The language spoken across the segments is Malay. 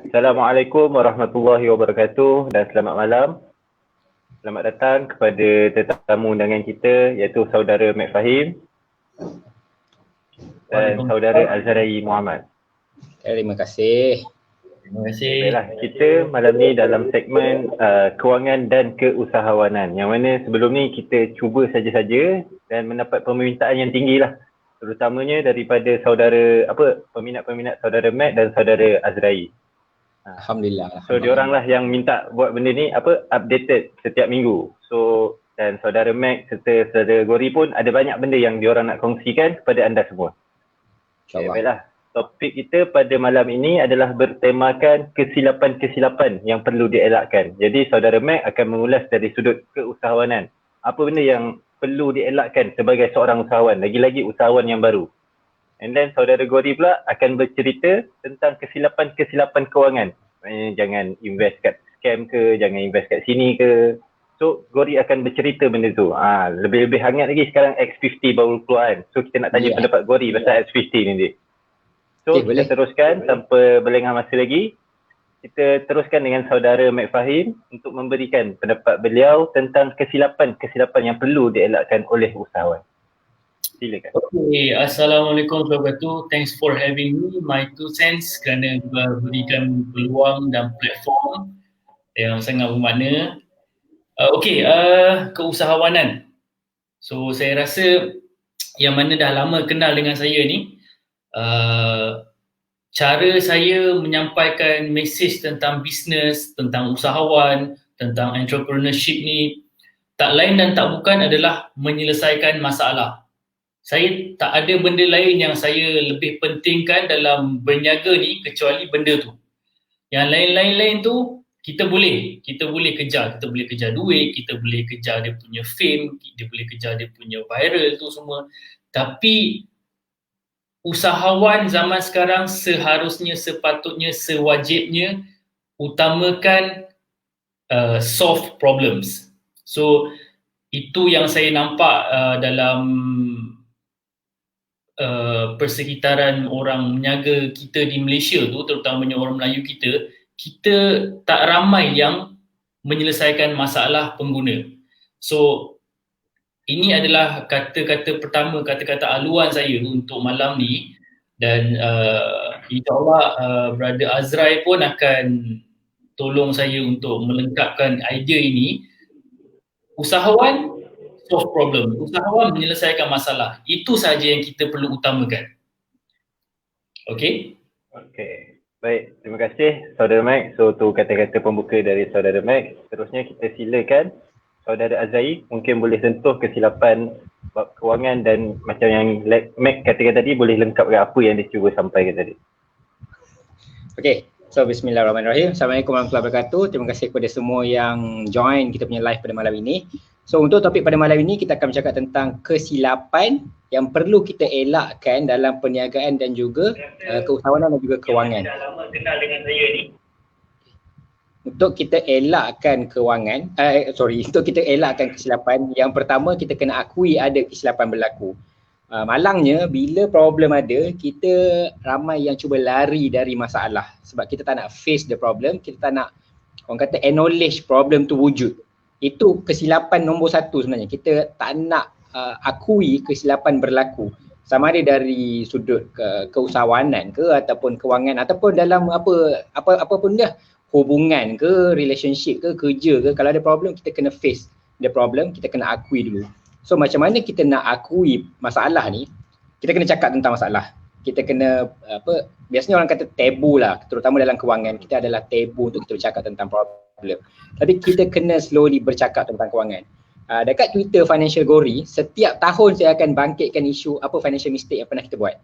Assalamualaikum warahmatullahi wabarakatuh dan selamat malam. Selamat datang kepada tetamu undangan kita iaitu saudara Mek Fahim dan saudara Azrai Muhammad. Terima kasih. Terima kasih. Baiklah, kita malam ni dalam segmen kewangan dan keusahawanan, yang mana sebelum ni kita cuba saja-saja dan mendapat permintaan yang tinggi lah, terutamanya daripada peminat-peminat saudara Mek dan saudara Azrai. Alhamdulillah. So diorang lah yang minta buat benda ni updated setiap minggu. So dan saudara Mek serta saudara Gori pun ada banyak benda yang diorang nak kongsikan kepada anda semua. Okay, baiklah. Topik kita pada malam ini adalah bertemakan kesilapan-kesilapan yang perlu dielakkan. Jadi saudara Mek akan mengulas dari sudut keusahawanan. Apa benda yang perlu dielakkan sebagai seorang usahawan, lagi-lagi usahawan yang baru. And then saudara Gori pula akan bercerita tentang kesilapan-kesilapan kewangan. Jangan invest kat scam ke, jangan invest kat sini ke. So Gori akan bercerita benda tu. Lebih-lebih hangat lagi sekarang X50 baru keluar kan. So kita nak tanya pendapat Gori pasal X50 ni dia. So kita teruskan tanpa berlengah masa lagi. Kita teruskan dengan saudara Mek Fahim untuk memberikan pendapat beliau tentang kesilapan-kesilapan yang perlu dielakkan oleh usahawan. Silakan. Okay, Assalamualaikum warahmatullahi wabarakatuh. Thanks for having me, my 2 cents, kerana berikan peluang dan platform yang sangat bermakna. Keusahawanan. So saya rasa yang mana dah lama kenal dengan saya ni, cara saya menyampaikan mesej tentang bisnes, tentang usahawan, tentang entrepreneurship ni tak lain dan tak bukan adalah menyelesaikan masalah. Saya tak ada benda lain yang saya lebih pentingkan dalam berniaga ni kecuali benda tu. Yang lain-lain tu kita boleh kejar, kita boleh kejar duit, kita boleh kejar dia punya fame, dia boleh kejar dia punya viral tu semua. Tapi usahawan zaman sekarang sepatutnya, sewajibnya utamakan solve problems. So itu yang saya nampak dalam persekitaran orang meniaga kita di Malaysia tu, terutamanya orang Melayu kita tak ramai yang menyelesaikan masalah pengguna. So ini adalah kata-kata pertama, kata-kata aluan saya untuk malam ni, dan insyaAllah Brother Azrai pun akan tolong saya untuk melengkapkan idea ini. Usahawan solve problem, usahawan menyelesaikan masalah. Itu saja yang kita perlu utamakan. Okey? Okey. Baik, terima kasih saudara Mek. So tu kata-kata pembuka dari saudara Mek. Seterusnya kita silakan saudara Azrai, mungkin boleh sentuh kesilapan bab kewangan dan macam yang Mek katakan tadi, boleh lengkapkan apa yang dia cuba sampaikan tadi. Okey. So bismillahirrahmanirrahim. Assalamualaikum warahmatullahi wabarakatuh. Terima kasih kepada semua yang join kita punya live pada malam ini. So untuk topik pada malam ini kita akan bercakap tentang kesilapan yang perlu kita elakkan dalam perniagaan dan juga keusahawanan dan juga kewangan. Untuk kita elakkan untuk kita elakkan kesilapan, yang pertama kita kena akui ada kesilapan berlaku. Malangnya bila problem ada, kita ramai yang cuba lari dari masalah sebab kita tak nak face the problem, kita tak nak, orang kata, acknowledge problem tu wujud. Itu kesilapan nombor 1 sebenarnya. Kita tak nak akui kesilapan berlaku, sama ada dari sudut keusahawanan ke ataupun kewangan ataupun dalam apa pun dah, hubungan ke, relationship ke, kerja ke. Kalau ada problem kita kena face the problem, kita kena akui dulu. So macam mana kita nak akui masalah ni? Kita kena cakap tentang masalah. Kita kena biasanya orang kata tabu lah, terutama dalam kewangan. Kita adalah tabu untuk kita bercakap tentang problem. Tapi kita kena slowly bercakap tentang kewangan. Dekat Twitter Financial Gori, setiap tahun saya akan bangkitkan isu apa financial mistake yang pernah kita buat.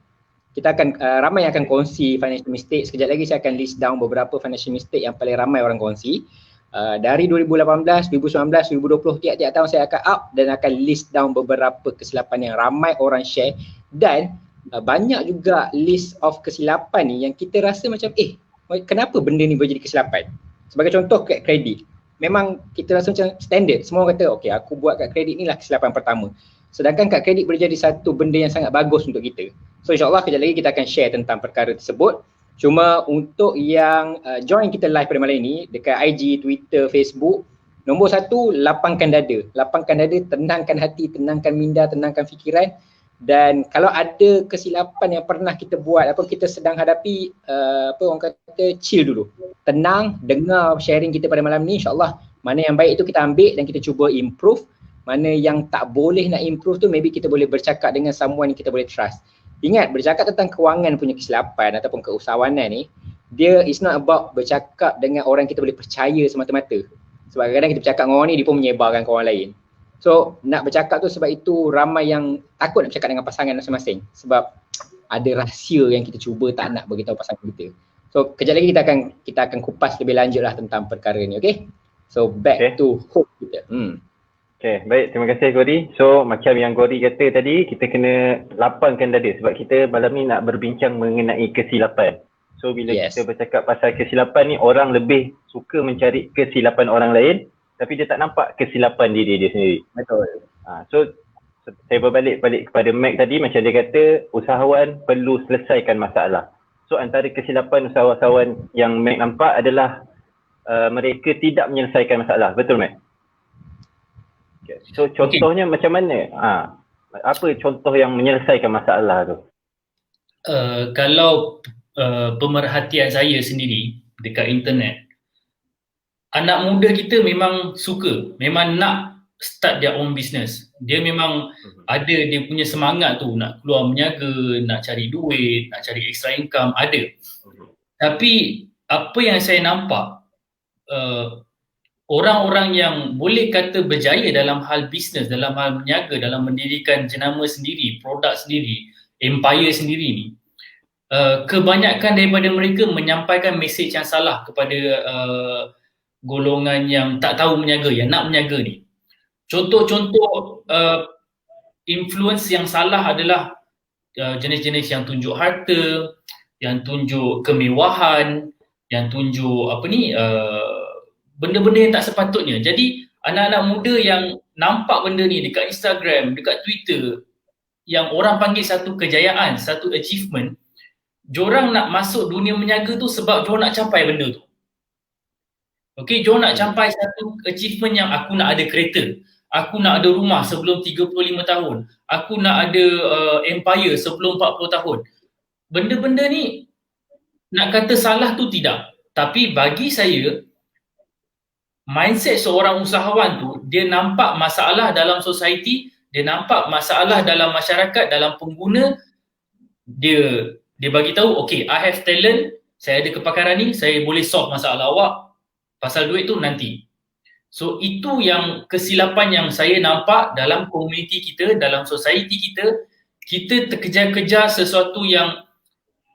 Kita akan ramai yang akan kongsi financial mistake. Sekejap lagi saya akan list down beberapa financial mistake yang paling ramai orang kongsi. Dari 2018, 2019, 2020, tiap-tiap tahun saya akan up dan akan list down beberapa kesilapan yang ramai orang share, dan banyak juga list of kesilapan ni yang kita rasa macam kenapa benda ni boleh jadi kesilapan. Sebagai contoh, kad kredit. Memang kita rasa macam standard. Semua orang kata, okey, aku buat kad kredit ni lah kesilapan pertama. Sedangkan kad kredit boleh jadi satu benda yang sangat bagus untuk kita. So insyaAllah kejap lagi kita akan share tentang perkara tersebut. Cuma untuk yang join kita live pada malam ini dekat IG, Twitter, Facebook, nombor 1, lapangkan dada. Lapangkan dada, tenangkan hati, tenangkan minda, tenangkan fikiran. Dan kalau ada kesilapan yang pernah kita buat, apa kita sedang hadapi, orang kata chill dulu. Tenang, dengar sharing kita pada malam ni, insyaAllah mana yang baik itu kita ambil dan kita cuba improve. Mana yang tak boleh nak improve tu, maybe kita boleh bercakap dengan someone yang kita boleh trust. Ingat, bercakap tentang kewangan punya kesilapan ataupun keusahawanan ni, dia is not about bercakap dengan orang kita boleh percaya semata-mata. Sebab kadang-kadang kita bercakap dengan orang ni, dia pun menyebarkan ke orang lain. So, nak bercakap tu sebab itu ramai yang takut nak bercakap dengan pasangan masing-masing. Sebab ada rahsia yang kita cuba tak nak beritahu pasangan kita. So, kejap lagi kita akan kupas lebih lanjut lah tentang perkara ni, okay? So, back to hope kita. Okay, baik. Terima kasih Gori. So, macam yang Gori kata tadi, kita kena lapangkan dada sebab kita malam ni nak berbincang mengenai kesilapan. So, bila kita bercakap pasal kesilapan ni, orang lebih suka mencari kesilapan orang lain tapi dia tak nampak kesilapan diri dia sendiri. Betul. So, saya berbalik kepada Mac tadi, macam dia kata, usahawan perlu selesaikan masalah. So, antara kesilapan usahawan yang Mac nampak adalah mereka tidak menyelesaikan masalah. Betul Mac? Okay. So contohnya macam mana? Apa contoh yang menyelesaikan masalah tu? Kalau pemerhatian saya sendiri dekat internet, anak muda kita memang suka, memang nak start their own business. Dia memang ada dia punya semangat tu nak keluar berniaga, nak cari duit, nak cari extra income, ada. Tapi apa yang saya nampak, orang-orang yang boleh kata berjaya dalam hal bisnes, dalam hal berniaga, dalam mendirikan jenama sendiri, produk sendiri, empire sendiri ni, kebanyakan daripada mereka menyampaikan mesej yang salah kepada golongan yang tak tahu berniaga, yang nak berniaga ni. Contoh-contoh influence yang salah adalah jenis-jenis yang tunjuk harta, yang tunjuk kemewahan, yang tunjuk benda-benda yang tak sepatutnya. Jadi anak-anak muda yang nampak benda ni dekat Instagram, dekat Twitter, yang orang panggil satu kejayaan, satu achievement, diorang nak masuk dunia berniaga tu sebab diorang nak capai benda tu. Okay, diorang nak capai satu achievement yang aku nak ada kereta, aku nak ada rumah sebelum 35 tahun, aku nak ada empire sebelum 40 tahun. Benda-benda ni nak kata salah tu tidak. Tapi bagi saya, mindset seorang usahawan tu, dia nampak masalah dalam society, dia nampak masalah dalam masyarakat, dalam pengguna, dia bagi tahu, okay, I have talent, saya ada kepakaran ni, saya boleh solve masalah awak, pasal duit tu nanti. So itu yang kesilapan yang saya nampak dalam komuniti kita, dalam society kita, kita terkejar-kejar sesuatu yang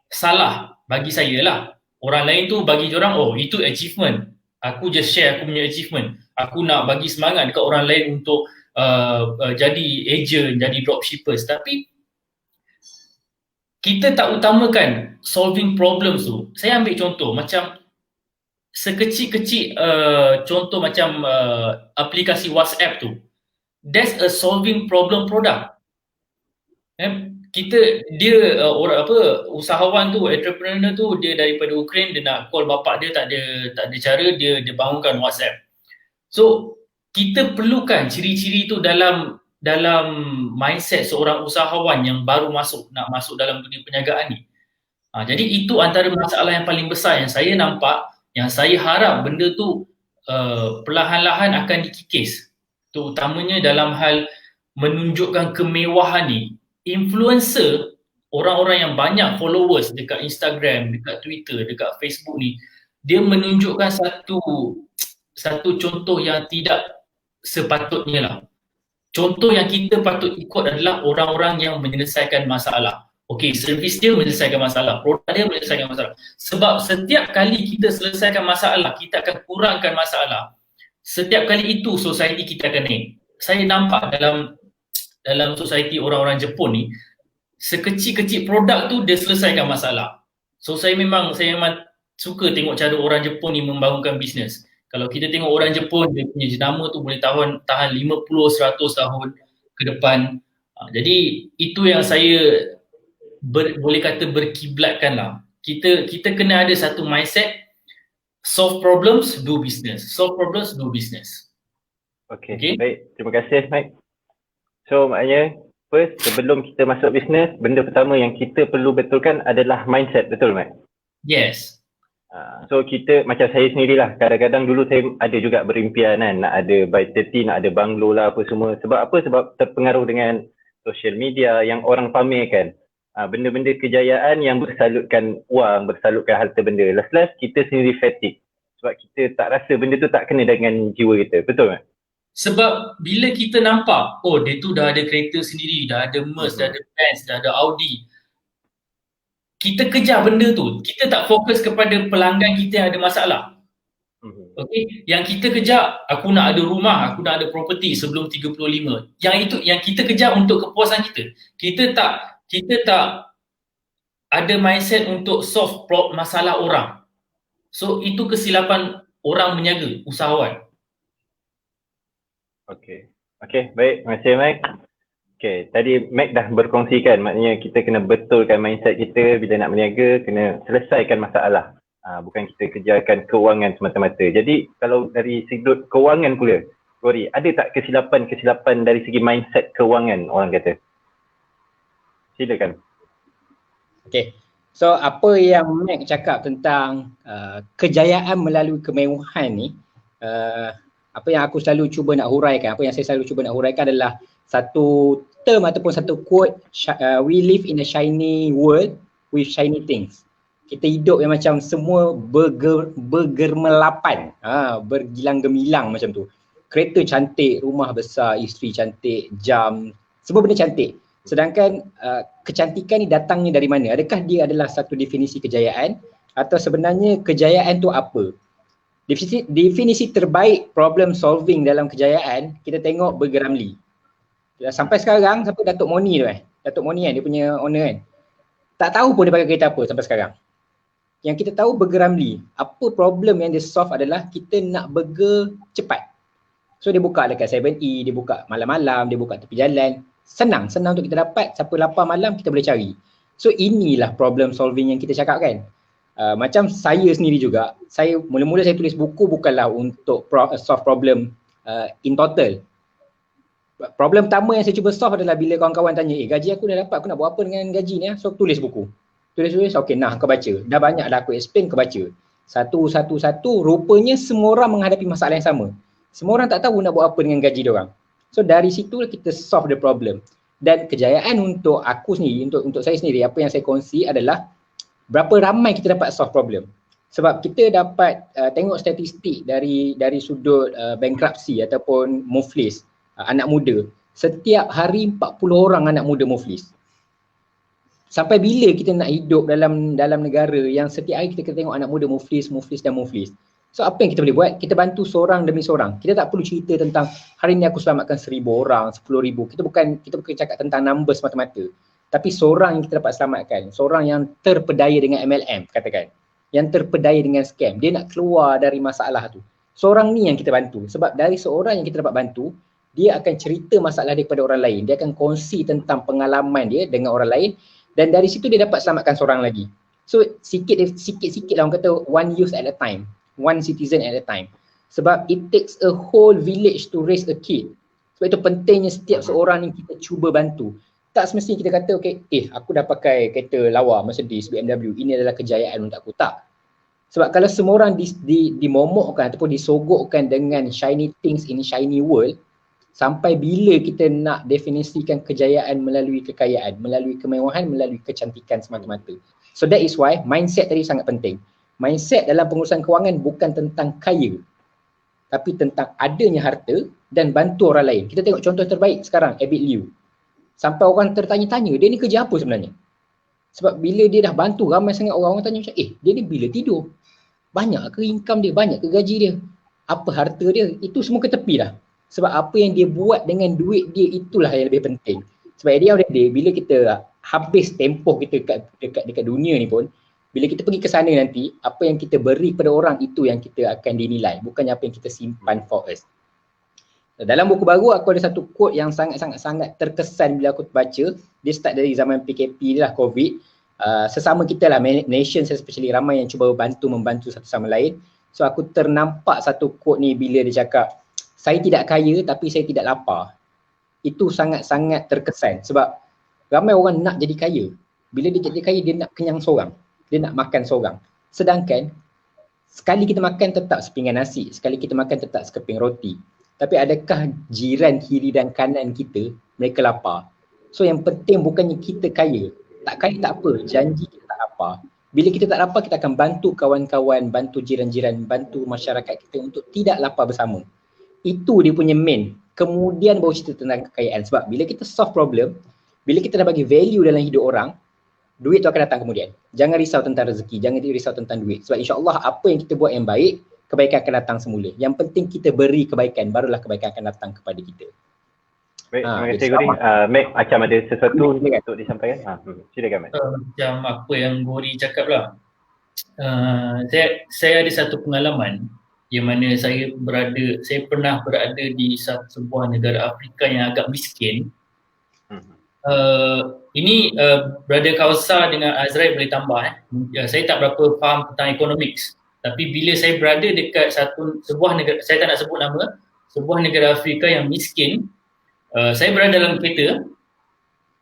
salah bagi saya lah. Orang lain tu bagi diorang, oh itu achievement. Aku just share aku punya achievement. Aku nak bagi semangat dekat orang lain untuk jadi agent, jadi dropshippers. Tapi kita tak utamakan solving problems tu. Saya ambil contoh macam sekecil-kecil contoh macam aplikasi WhatsApp tu. That's a solving problem product. Usahawan tu, entrepreneur tu, dia daripada Ukraine, dia nak call bapak dia, tak ada cara, dia bangunkan WhatsApp. So kita perlukan ciri-ciri tu dalam mindset seorang usahawan yang baru nak masuk dalam dunia perniagaan ni. Jadi itu antara masalah yang paling besar yang saya nampak, yang saya harap benda tu perlahan-lahan akan dikikis, terutamanya dalam hal menunjukkan kemewahan ni. Influencer, orang-orang yang banyak followers dekat Instagram, dekat Twitter, dekat Facebook ni, dia menunjukkan satu contoh yang tidak sepatutnya lah. Contoh yang kita patut ikut adalah orang-orang yang menyelesaikan masalah. Okey, servis dia menyelesaikan masalah, produk dia menyelesaikan masalah. Sebab setiap kali kita selesaikan masalah, kita akan kurangkan masalah. Setiap kali itu society kita akan naik. Saya nampak dalam society orang-orang Jepun ni, sekecil-kecil produk tu dia selesaikan masalah. So saya memang suka tengok cara orang Jepun ni membangunkan bisnes. Kalau kita tengok orang Jepun, dia punya jenama tu boleh tahan 50-100 tahun ke depan. Jadi itu yang saya boleh kata berkiblatkan lah. kita kena ada satu mindset, solve problems, do business. Solve problems, do business. Okay. Baik. Terima kasih, Mike. So, maknanya first, sebelum kita masuk bisnes, benda pertama yang kita perlu betulkan adalah mindset. Betul, Mike? Yes. So, kita, macam saya sendirilah, kadang-kadang dulu saya ada juga berimpian kan, nak ada by 30, nak ada banglo lah apa semua. Sebab apa? Sebab terpengaruh dengan social media yang orang pamerkan. Benda-benda kejayaan yang bersalutkan wang, bersalutkan harta benda. Last-last kita sendiri fatigue. Sebab kita tak rasa benda tu tak kena dengan jiwa kita. Betul tak? Sebab bila kita nampak, oh dia tu dah ada kereta sendiri, dah ada Merc, dah ada Benz, dah ada Audi. Kita kejar benda tu. Kita tak fokus kepada pelanggan kita yang ada masalah. Okay? Yang kita kejar, aku nak ada rumah, aku nak ada property sebelum 35. Yang itu yang kita kejar untuk kepuasan kita. Kita tak ada mindset untuk solve masalah orang. So itu kesilapan orang berniaga, usahawan. Okay, baik. Terima kasih, Mike. Okay, tadi Mike dah berkongsikan, maknanya kita kena betulkan mindset kita bila nak berniaga, kena selesaikan masalah. Bukan kita kejarkan kewangan semata-mata. Jadi kalau dari sudut kewangan pula, Gori, ada tak kesilapan dari segi mindset kewangan orang kata? Silakan. Okay. So apa yang Mike cakap tentang kejayaan melalui kemewahan ni, apa yang aku selalu cuba nak huraikan, apa yang saya selalu cuba nak huraikan adalah satu term ataupun satu quote, we live in a shiny world with shiny things. Kita hidup yang macam semua bergermelapan, bergilang gemilang macam tu. Kereta cantik, rumah besar, isteri cantik, jam, semua benda cantik. Sedangkan kecantikan ni datangnya dari mana? Adakah dia adalah satu definisi kejayaan atau sebenarnya kejayaan tu apa? Definisi terbaik problem solving dalam kejayaan, kita tengok Burger Ramly. Sampai sekarang, sampai Datuk Moni tu Datuk Moni kan, dia punya owner kan. Tak tahu pun dia pakai kereta apa sampai sekarang. Yang kita tahu Burger Ramly, apa problem yang dia solve adalah kita nak burger cepat. So dia buka dekat 7E, dia buka malam-malam, dia buka tepi jalan. Senang untuk kita dapat, siapa lapar malam kita boleh cari. So inilah problem solving yang kita cakap kan. Macam saya sendiri juga, mula-mula saya tulis buku bukanlah untuk solve problem in total. Problem pertama yang saya cuba solve adalah bila kawan-kawan tanya, gaji aku dah dapat, aku nak buat apa dengan gaji ni? So tulis buku. Tulis, okay nah kau baca. Dah banyak dah aku explain, kau baca. Satu, rupanya semua orang menghadapi masalah yang sama. Semua orang tak tahu nak buat apa dengan gaji diorang. So dari situ kita solve the problem. Dan kejayaan untuk aku sendiri, untuk saya sendiri, apa yang saya kongsi adalah berapa ramai kita dapat solve problem. Sebab kita dapat tengok statistik dari sudut bankruptcy ataupun muflis, anak muda. Setiap hari 40 orang anak muda muflis. Sampai bila kita nak hidup dalam negara yang setiap hari kita tengok anak muda muflis. So apa yang kita boleh buat? Kita bantu seorang demi seorang. Kita tak perlu cerita tentang hari ni aku selamatkan 1,000 orang, 10,000. Kita bukan cakap tentang numbers semata-mata. Tapi seorang yang kita dapat selamatkan, seorang yang terpedaya dengan MLM katakan, yang terpedaya dengan scam, dia nak keluar dari masalah tu. Seorang ni yang kita bantu. Sebab dari seorang yang kita dapat bantu, dia akan cerita masalah dia kepada orang lain. Dia akan kongsi tentang pengalaman dia dengan orang lain dan dari situ dia dapat selamatkan seorang lagi. So sikit-sikit lah orang kata one youth at a time, one citizen at a time. Sebab it takes a whole village to raise a kid. Sebab itu pentingnya setiap seorang yang kita cuba bantu. Tak semestinya kita kata okay, aku dah pakai kereta lawa, Mercedes, BMW, ini adalah kejayaan untuk aku. Tak. Sebab kalau semua orang dimomokkan ataupun disogokkan dengan shiny things in shiny world, sampai bila kita nak definisikan kejayaan melalui kekayaan, melalui kemewahan, melalui kecantikan semata-mata. So that is why mindset tadi sangat penting. Mindset dalam pengurusan kewangan bukan tentang kaya, tapi tentang adanya harta dan bantu orang lain. Kita tengok contoh terbaik sekarang, Abid Liu. Sampai orang tertanya-tanya, dia ni kerja apa sebenarnya? Sebab bila dia dah bantu ramai sangat orang tanya macam, dia ni bila tidur? Banyak ke income dia? Banyak ke gaji dia? Apa harta dia? Itu semua ke tepi dah. Sebab apa yang dia buat dengan duit dia, itulah yang lebih penting. Sebab at the end of the day, bila kita habis tempoh kita dekat dunia ni pun, bila kita pergi ke sana nanti, apa yang kita beri kepada orang itu yang kita akan dinilai. Bukannya apa yang kita simpan for us. Dalam buku baru aku ada satu quote yang sangat terkesan bila aku baca. Dia start dari zaman PKP ni lah, COVID. sesama kita lah, Malaysians especially, ramai yang cuba membantu satu sama lain. So aku ternampak satu quote ni bila dia cakap, saya tidak kaya tapi saya tidak lapar. Itu sangat-sangat terkesan sebab ramai orang nak jadi kaya. Bila dia jadi kaya, dia nak kenyang seorang, dia nak makan seorang. Sedangkan sekali kita makan tetap sepinggan nasi, sekali kita makan tetap sekeping roti. Tapi adakah jiran kiri dan kanan kita, mereka lapar? So yang penting bukannya kita kaya. Tak kaya tak apa, janji kita tak lapar. Bila kita tak lapar, kita akan bantu kawan-kawan, bantu jiran-jiran, bantu masyarakat kita untuk tidak lapar bersama. Itu dia punya main. Kemudian baru cerita tentang kekayaan. Sebab bila kita solve problem, bila kita dah bagi value dalam hidup orang, duit tu akan datang kemudian. Jangan risau tentang rezeki, jangan risau tentang duit. Sebab insya-Allah apa yang kita buat yang baik, kebaikan akan datang semula. Yang penting kita beri kebaikan, barulah kebaikan akan datang kepada kita. Baik, terima kasih Gori. Mac macam ada sesuatu untuk disampaikan. Silakan Mac. Macam apa yang Gori cakap lah. Saya ada satu pengalaman yang mana saya pernah berada di sebuah negara Afrika yang agak miskin. Ini Brother Kausar dengan Azrael boleh tambah. Saya tak berapa faham tentang economics. Tapi bila saya berada dekat sebuah negara, saya tak nak sebut nama, sebuah negara Afrika yang miskin, saya berada dalam kereta,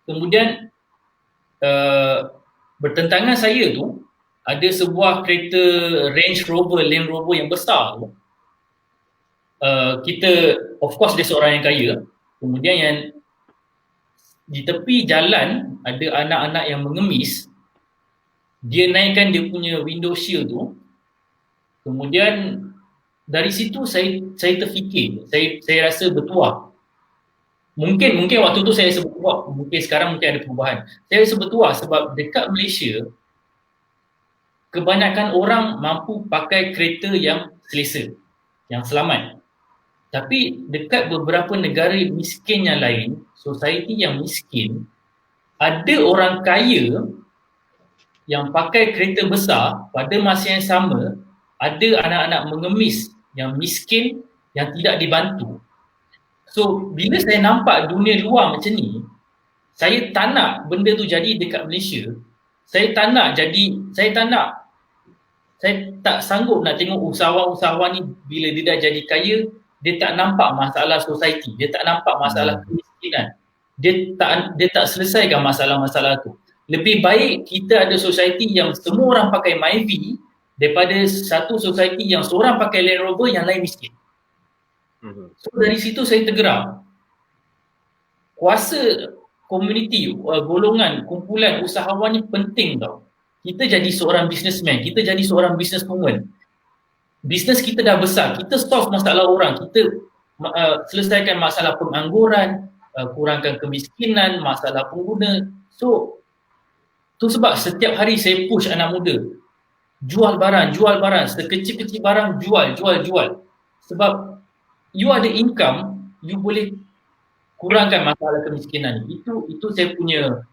kemudian bertentangan saya tu ada sebuah kereta Range Rover, Land Rover yang besar tu. Kita, of course dia seorang yang kaya, kemudian yang di tepi jalan ada anak-anak yang mengemis, dia naikkan dia punya window shield tu. Kemudian dari situ saya terfikir, saya rasa bertuah. Mungkin waktu tu saya rasa bertuah, mungkin sekarang mungkin ada perubahan. Saya rasa bertuah sebab dekat Malaysia kebanyakan orang mampu pakai kereta yang selesa, yang selamat. Tapi dekat beberapa negara miskin yang lain, society yang miskin, ada orang kaya yang pakai kereta besar, pada masa yang sama ada anak-anak mengemis yang miskin yang tidak dibantu. So bila saya nampak dunia luar macam ni, saya tak nak benda tu jadi dekat Malaysia. Saya tak sanggup nak tengok usahawan-usahawan ni bila dia dah jadi kaya, dia tak nampak masalah society, dia tak nampak masalah kemiskinan. Dia tak selesaikan masalah-masalah tu. Lebih baik kita ada society yang semua orang pakai Myvi daripada satu society yang seorang pakai Land Rover yang lain miskin. So dari situ saya tergerak. Kuasa komuniti, golongan, kumpulan usahawan ni penting tau. Kita jadi seorang businessman, kita jadi seorang businesswoman. Bisnes kita dah besar, kita solve masalah orang, kita selesaikan masalah pengangguran, kurangkan kemiskinan, masalah pengguna. So tu sebab setiap hari saya push anak muda, jual barang, sekecil-kecil barang jual. Sebab you ada income, you boleh kurangkan masalah kemiskinan. Itu saya punya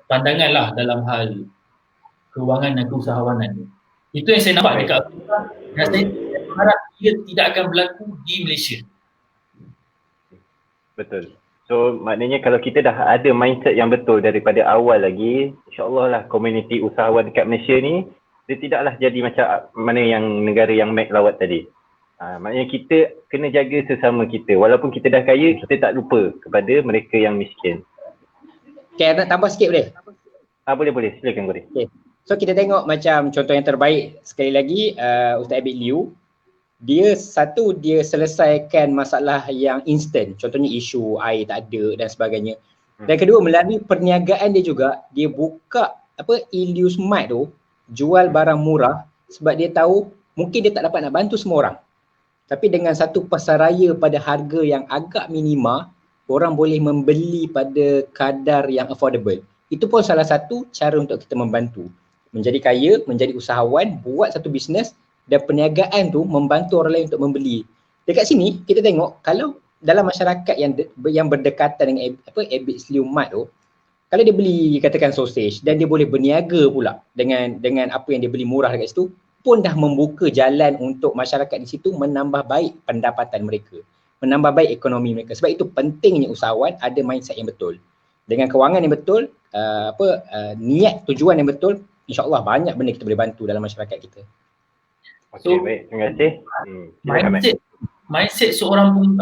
pandangan lah dalam hal kewangan dan keusahawanan. Itu yang saya nampak dekat Afrika dan saya harap ia tidak akan berlaku di Malaysia. Betul. So maknanya kalau kita dah ada mindset yang betul daripada awal lagi, insya-Allah lah komuniti usahawan dekat Malaysia ni dia tidaklah jadi macam mana yang negara yang Mac lawat tadi. Maknanya kita kena jaga sesama kita. Walaupun kita dah kaya, kita tak lupa kepada mereka yang miskin. Okay, nak tambah sikit boleh? Boleh. Silakan Gori. Okay. So kita tengok macam contoh yang terbaik sekali lagi, Ustaz Abid Liu. Dia selesaikan masalah yang instant. Contohnya isu air tak ada dan sebagainya. Dan kedua, melalui perniagaan dia juga, dia buka Ilyu Smart tu, jual barang murah sebab dia tahu mungkin dia tak dapat nak bantu semua orang. Tapi dengan satu pasaraya pada harga yang agak minima, orang boleh membeli pada kadar yang affordable. Itu pun salah satu cara untuk kita membantu. Menjadi kaya, menjadi usahawan, buat satu bisnes dan perniagaan tu membantu orang lain untuk membeli. Dekat sini kita tengok kalau dalam masyarakat yang berdekatan dengan Abid Liu Mart tu, kalau dia beli katakan sausage dan dia boleh berniaga pula dengan apa yang dia beli murah dekat situ, pun dah membuka jalan untuk masyarakat di situ menambah baik pendapatan mereka, menambah baik ekonomi mereka. Sebab itu pentingnya usahawan ada mindset yang betul. Dengan kewangan yang betul, niat tujuan yang betul, insya-Allah banyak benda kita boleh bantu dalam masyarakat kita. Okey, baik. Terima kasih. Mindset seorang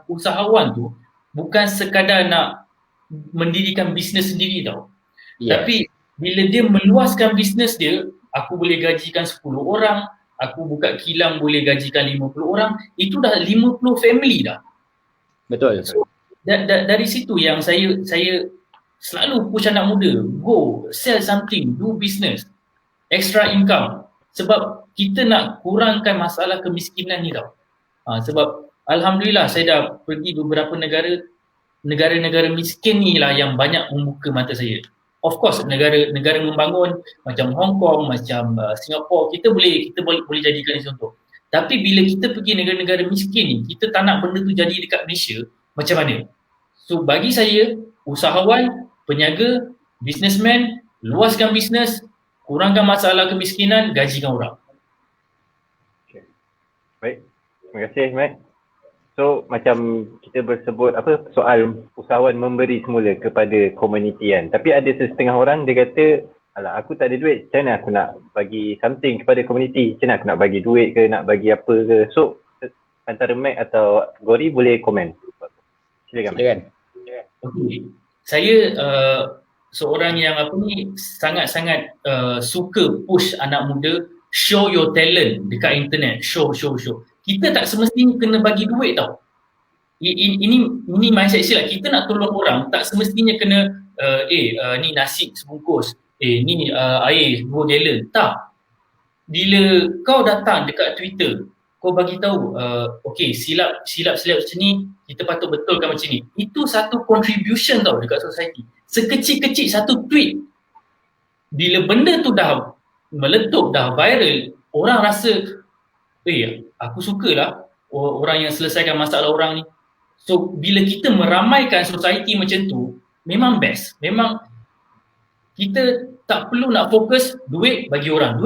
usahawan tu bukan sekadar nak mendirikan bisnes sendiri tau. Tapi bila dia meluaskan bisnes dia, aku boleh gajikan 10 orang, aku buka kilang boleh gajikan 50 orang, itu dah 50 family dah. Betul. So, dari situ yang saya selalu push anak muda, go sell something, do business, extra income. Sebab kita nak kurangkan masalah kemiskinan ni tau. Sebab alhamdulillah saya dah pergi beberapa negara miskin ni lah yang banyak membuka mata saya. Of course negara membangun macam Hong Kong, macam Singapura, kita boleh jadikan ini contoh. Tapi bila kita pergi negara-negara miskin ni, kita tak nak benda tu jadi dekat Malaysia, macam mana? So bagi saya, usahawan, peniaga, businessman, luaskan bisnes, kurangkan masalah kemiskinan, gajikan orang. Okay. Baik. Terima kasih, Mat. So, macam kita bersebut soal usahawan memberi semula kepada komuniti kan. Tapi ada setengah orang dia kata, alah aku tak ada duit, macam mana aku nak bagi something kepada komuniti? Macam mana aku nak bagi duit ke, nak bagi apa ke? So, antara Mac atau Gori boleh komen. Silakan. Okay. Saya seorang yang sangat-sangat suka push anak muda, show your talent dekat internet, show. Kita tak semestinya kena bagi duit tau. Ini mindset silap. Kita nak tolong orang, tak semestinya kena ni nasi sebungkus, ni air 2 galon. Tak. Bila kau datang dekat Twitter, kau bagi tahu okey, silap macam ni, kita patut betulkan macam ni. Itu satu contribution tau dekat society. Sekecil-kecil satu tweet, bila benda tu dah meletup, dah viral, orang rasa aku sukalah orang yang selesaikan masalah orang ni. So bila kita meramaikan society macam tu, memang best. Memang kita tak perlu nak fokus duit bagi orang.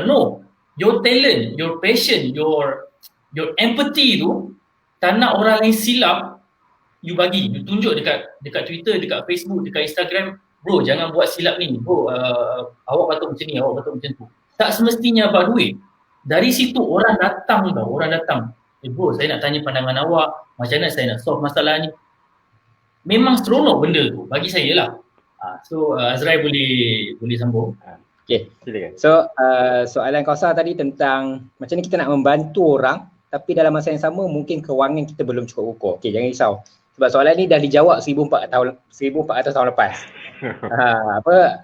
No. Your talent, your passion, your empathy tu, tak nak orang lain silap, you bagi, you tunjuk dekat Twitter, dekat Facebook, dekat Instagram. Bro, jangan buat silap ni. Bro, awak patut macam ni, awak patut macam tu. Tak semestinya about duit. Dari situ orang datang. Bro, saya nak tanya pandangan awak, macam mana saya nak solve masalah ni. Memang seronok benda tu, bagi saya lah. So Azrai boleh sambung. Okay, so soalan Kausar tadi tentang macam ni kita nak membantu orang, tapi dalam masa yang sama mungkin kewangan kita belum cukup ukur. Okay, jangan risau. Sebab soalan ni dah dijawab 1400 tahun lepas.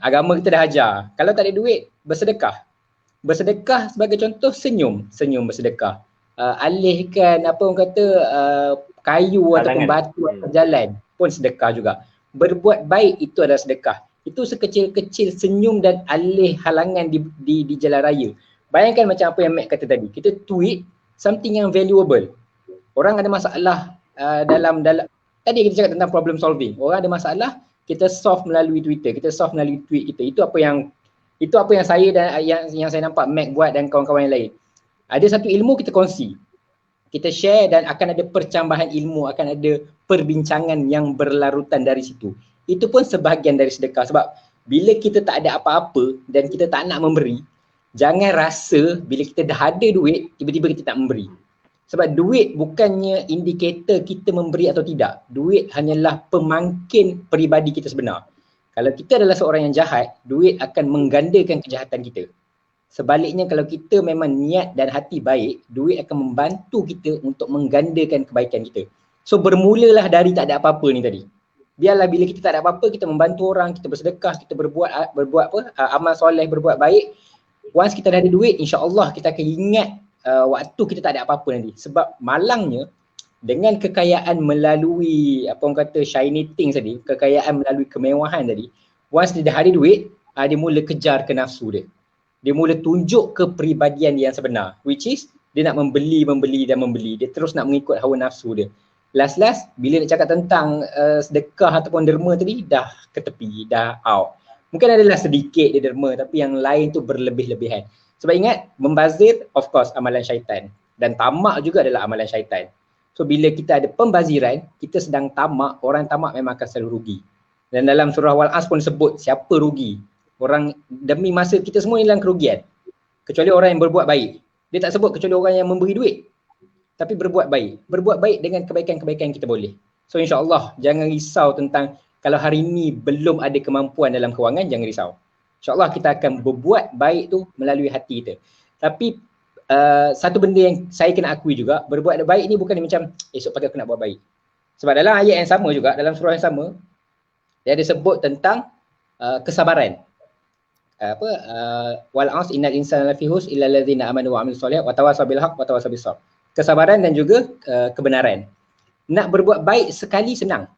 Agama kita dah ajar. Kalau tak ada duit, bersedekah. Bersedekah sebagai contoh, senyum bersedekah. Alihkan kayu ataupun batu atas jalan pun sedekah juga. Berbuat baik itu adalah sedekah. Itu sekecil-kecil senyum dan alih halangan di jalan raya. Bayangkan macam apa yang Mac kata tadi. Kita tweet something yang valuable. Orang ada masalah dalam tadi kita cakap tentang problem solving. Orang ada masalah, kita solve melalui Twitter, kita solve melalui tweet kita. Itu apa yang saya dan yang saya nampak Mac buat dan kawan-kawan yang lain. Ada satu ilmu kita kongsi. Kita share dan akan ada percambahan ilmu, akan ada perbincangan yang berlarutan dari situ. Itu pun sebahagian dari sedekah. Sebab bila kita tak ada apa-apa dan kita tak nak memberi, jangan rasa bila kita dah ada duit, tiba-tiba kita tak memberi. Sebab duit bukannya indikator kita memberi atau tidak. Duit hanyalah pemangkin peribadi kita sebenar. Kalau kita adalah seorang yang jahat, duit akan menggandakan kejahatan kita. Sebaliknya kalau kita memang niat dan hati baik, duit akan membantu kita untuk menggandakan kebaikan kita. So bermulalah dari tak ada apa-apa ni tadi. Biarlah bila kita tak ada apa-apa, kita membantu orang, kita bersedekah, kita berbuat amal soleh, berbuat baik. Once kita dah ada duit, insya-Allah kita akan ingat waktu kita tak ada apa-apa nanti. Sebab malangnya dengan kekayaan melalui shiny things tadi, kekayaan melalui kemewahan tadi, once dia dah ada duit, dia mula kejar ke nafsu dia. Dia mula tunjuk kepribadian yang sebenar, which is dia nak membeli. Dia terus nak mengikut hawa nafsu dia. Last, bila nak cakap tentang sedekah ataupun derma tadi, dah ke tepi, dah out. Mungkin adalah sedikit dia derma, tapi yang lain tu berlebih-lebihan. Sebab ingat, membazir of course amalan syaitan. Dan tamak juga adalah amalan syaitan. So bila kita ada pembaziran, kita sedang tamak, orang tamak memang akan selalu rugi. Dan dalam surah Wal-As pun sebut siapa rugi. Orang demi masa kita semua hilang kerugian. Kecuali orang yang berbuat baik. Dia tak sebut kecuali orang yang memberi duit. Tapi berbuat baik. Berbuat baik dengan kebaikan-kebaikan yang kita boleh. So insya-Allah jangan risau tentang kalau hari ini belum ada kemampuan dalam kewangan, jangan risau. InsyaAllah kita akan berbuat baik tu melalui hati kita. Tapi satu benda yang saya kena akui juga, berbuat baik ni bukan macam esok pagi aku nak buat baik. Sebab dalam ayat yang sama juga, dalam surah yang sama, dia ada sebut tentang kesabaran. Wal 'as innal insana lafi khusr illa allazina amanu wa amilus solihat wa tawasaw bil haqq wa tawasaw bis sabr. Kesabaran dan juga kebenaran. Nak berbuat baik sekali senang.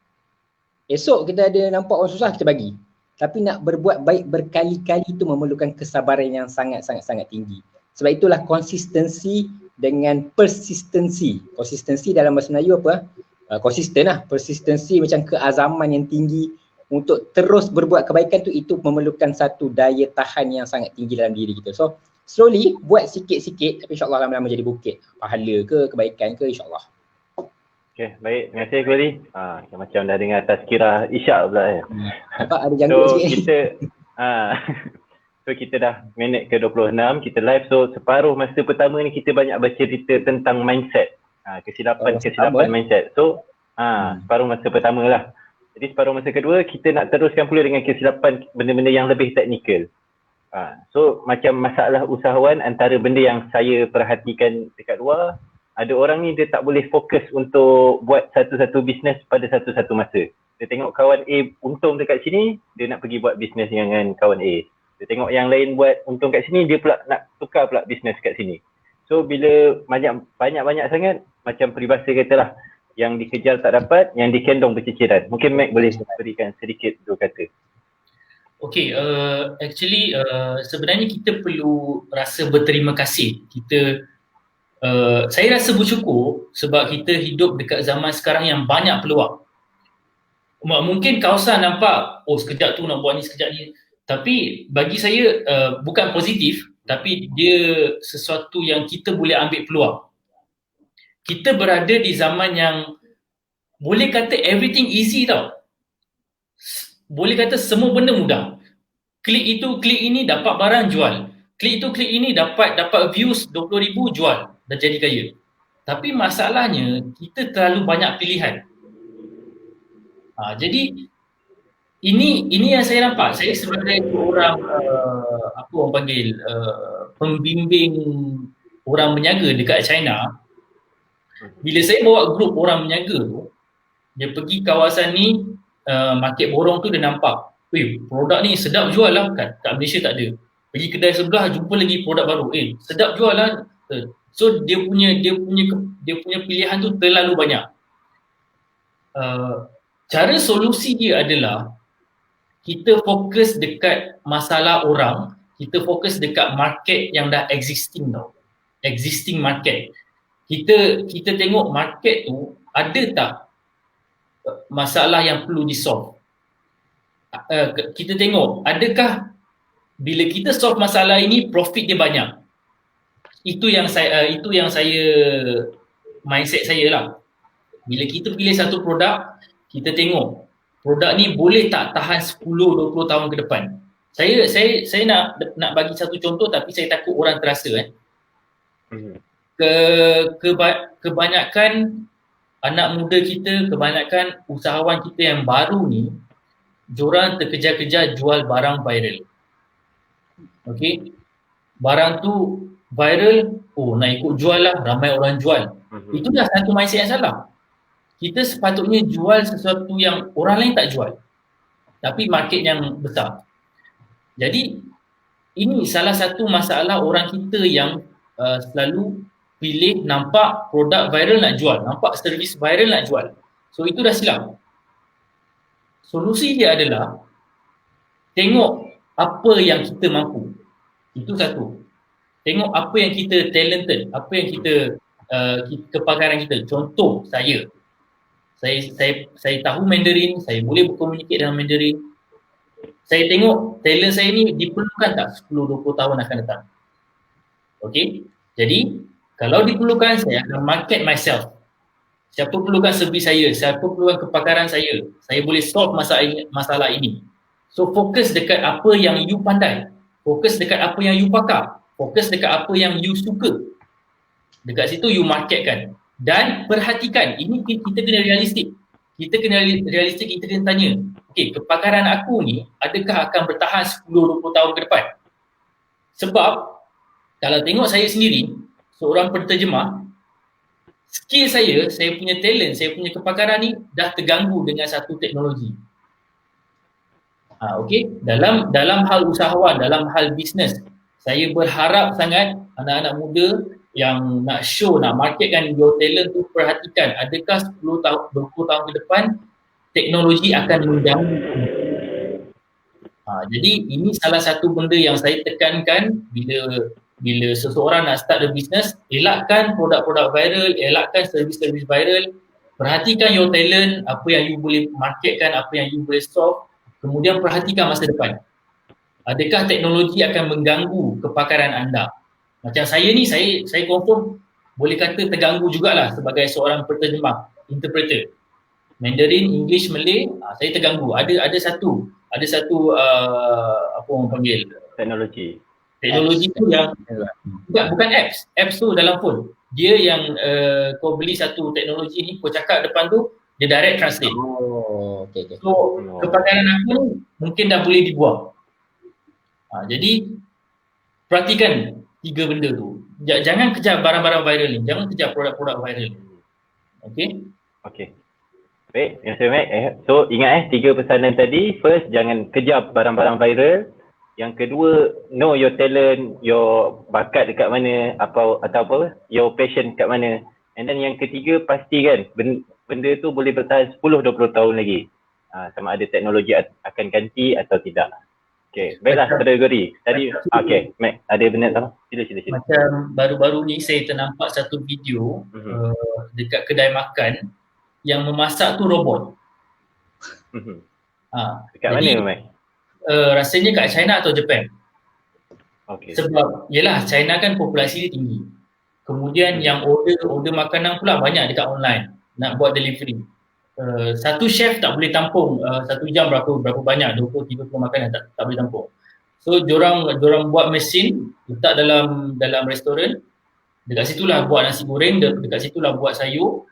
Esok kita ada nampak orang susah kita bagi. Tapi nak berbuat baik berkali-kali itu memerlukan kesabaran yang sangat tinggi. Sebab itulah konsistensi dengan persistensi. Konsistensi dalam bahasa Melayu apa? Konsisten lah. Persistensi macam keazaman yang tinggi untuk terus berbuat kebaikan tu, itu memerlukan satu daya tahan yang sangat tinggi dalam diri kita. So slowly buat sikit-sikit, tapi insyaAllah lama-lama jadi bukit. Pahala ke, kebaikan ke, insyaAllah. Okay, baik. Terima kasih Goli. Macam dah dengar tazkirah Isyak pula. Nampak ada janggut so, sikit. So kita dah minit ke 26, kita live. So separuh masa pertama ni kita banyak bercerita tentang mindset. Kesilapan mindset. So separuh masa pertama lah. Jadi separuh masa kedua kita nak teruskan pula dengan kesilapan benda-benda yang lebih teknikal. So macam masalah usahawan, antara benda yang saya perhatikan dekat luar, ada orang ni dia tak boleh fokus untuk buat satu-satu bisnes pada satu-satu masa. Dia tengok kawan A untung dekat sini, dia nak pergi buat bisnes dengan kawan A. Dia tengok yang lain buat untung kat sini, dia pula nak tukar pula bisnes kat sini. So bila banyak-banyak sangat, macam peribahasa katalah, yang dikejar tak dapat, yang dikendong berciciran. Mungkin Mac boleh berikan sedikit dua kata. Okay, actually sebenarnya kita perlu rasa berterima kasih. Saya rasa bersyukur sebab kita hidup dekat zaman sekarang yang banyak peluang. Mungkin kawasan nampak, sekejap tu nak buat ni, sekejap ni. Tapi bagi saya bukan positif, tapi dia sesuatu yang kita boleh ambil peluang. Kita berada di zaman yang boleh kata everything easy tau. Boleh kata semua benda mudah. Klik itu, klik ini, dapat barang, jual. Klik itu, klik ini, dapat views 20,000, jual. Dah jadi kaya. Tapi masalahnya kita terlalu banyak pilihan. Jadi ini yang saya nampak. Saya sebagai orang orang panggil pembimbing orang berniaga dekat China. Bila saya bawa grup orang berniaga tu, dia pergi kawasan ni, market borong tu, dia nampak, produk ni sedap jual lah, kat Malaysia tak ada. Pergi kedai sebelah jumpa lagi produk baru, sedap jual lah. So dia punya pilihan tu terlalu banyak. Cara solusi dia adalah kita fokus dekat masalah orang, kita fokus dekat market yang dah existing tau. Existing market. Kita tengok market tu ada tak masalah yang perlu di-solve. Kita tengok adakah bila kita solve masalah ini profit dia banyak. Itu yang saya mindset saya lah. Bila kita pilih satu produk, kita tengok produk ni boleh tak tahan 10-20 tahun ke depan. Saya nak bagi satu contoh, tapi saya takut orang terasa kebanyakan anak muda kita, kebanyakan usahawan kita yang baru ni, diorang terkejar-kejar jual barang viral. Okay, barang tu viral, nak ikut jual lah, ramai orang jual. Itu dah satu mindset yang salah. Kita sepatutnya jual sesuatu yang orang lain tak jual, tapi market yang besar. Jadi ini salah satu masalah orang kita yang selalu pilih nampak produk viral nak jual, nampak servis viral nak jual. So itu dah silap. Solusi dia adalah tengok apa yang kita mampu. Itu satu. Tengok apa yang kita talented, apa yang kita kepakaran kita. Contoh saya tahu Mandarin, saya boleh berkomunikasi dalam Mandarin. Saya tengok talent saya ni diperlukan tak 10-20 tahun akan datang. Okay, jadi kalau diperlukan, saya akan market myself. siapa perlukan servis saya, siapa perlukan kepakaran saya boleh solve masalah ini. So fokus dekat apa yang you pandai, fokus dekat apa yang you pakar, fokus dekat apa yang you suka. Dekat situ you marketkan. Dan perhatikan, ini kita kena realistik. Kita kena tanya, okey, kepakaran aku ni adakah akan bertahan 10-20 tahun ke depan? Sebab kalau tengok saya sendiri, seorang penterjemah, skill saya punya talent, saya punya kepakaran ni dah terganggu dengan satu teknologi. Okey, dalam hal usahawan, dalam hal bisnes, saya berharap sangat anak-anak muda yang nak show, nak marketkan your talent tu, perhatikan adakah 10 tahun, 20 tahun ke depan teknologi akan mengganggu. Jadi ini salah satu benda yang saya tekankan bila seseorang nak start a business, elakkan produk-produk viral, elakkan servis-servis viral, perhatikan your talent, apa yang you boleh marketkan, apa yang you boleh solve, kemudian perhatikan masa depan. Adakah teknologi akan mengganggu kepakaran anda? Macam saya ni, saya confirm boleh kata terganggu jugalah sebagai seorang penterjemah, interpreter. Mandarin, English, Malay, saya terganggu. Ada satu apa orang panggil? Teknologi tu yang bukan apps tu dalam phone. Dia yang kau beli satu teknologi ni, kau cakap depan tu, dia direct translate. Okay. So kepakaran aku ni mungkin dah boleh dibuang. Jadi perhatikan 3 benda tu. Jangan kejar barang-barang viral ni, jangan kejar produk-produk viral ni. Okay. Baik, terima kasih Mac. So ingat 3 pesanan tadi. First, jangan kejar barang-barang viral. Yang kedua, know your talent, your bakat dekat mana, atau apa, your passion dekat mana. And then yang ketiga, pastikan benda tu boleh bertahan 10-20 tahun lagi. Sama ada teknologi akan ganti atau tidak. Okay, baiklah kategori. Tadi, okay, Mac, ada benda tak? Sila. Macam baru-baru ni saya ternampak satu video dekat kedai makan yang memasak tu robot. Dekat mana, Mac? Rasanya kat China atau Japan. Okay. Sebab, yelah, China kan populasi dia tinggi. Kemudian yang order makanan pula banyak dekat online, nak buat delivery. Satu chef tak boleh tampung 1 jam berapa banyak, 20-30 makanan tak boleh tampung. So diorang buat mesin, letak dalam restoran, dekat situlah buat nasi goreng, dekat situlah buat sayur.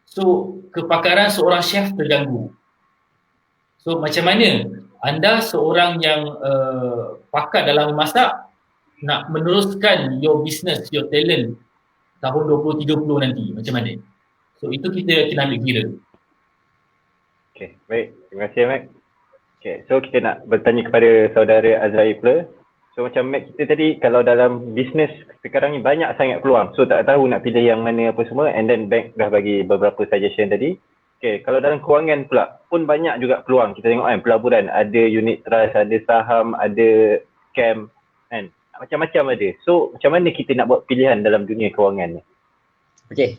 So kepakaran seorang chef terganggu. So macam mana anda seorang yang pakar dalam memasak nak meneruskan your business, your talent tahun 2030 nanti, macam mana? So itu kita kena ambil kira. Okay, baik. Terima kasih Mac. Okay, so kita nak bertanya kepada saudara Azrael pula. So macam Mac kita tadi, kalau dalam bisnes sekarang ni banyak sangat peluang. So tak tahu nak pilih yang mana apa semua, and then Mac dah bagi beberapa suggestion tadi. Okay, kalau dalam kewangan pula pun banyak juga peluang. Kita tengok kan pelaburan, ada unit trust, ada saham, ada scam kan. Macam-macam ada. So macam mana kita nak buat pilihan dalam dunia kewangan ni? Okay.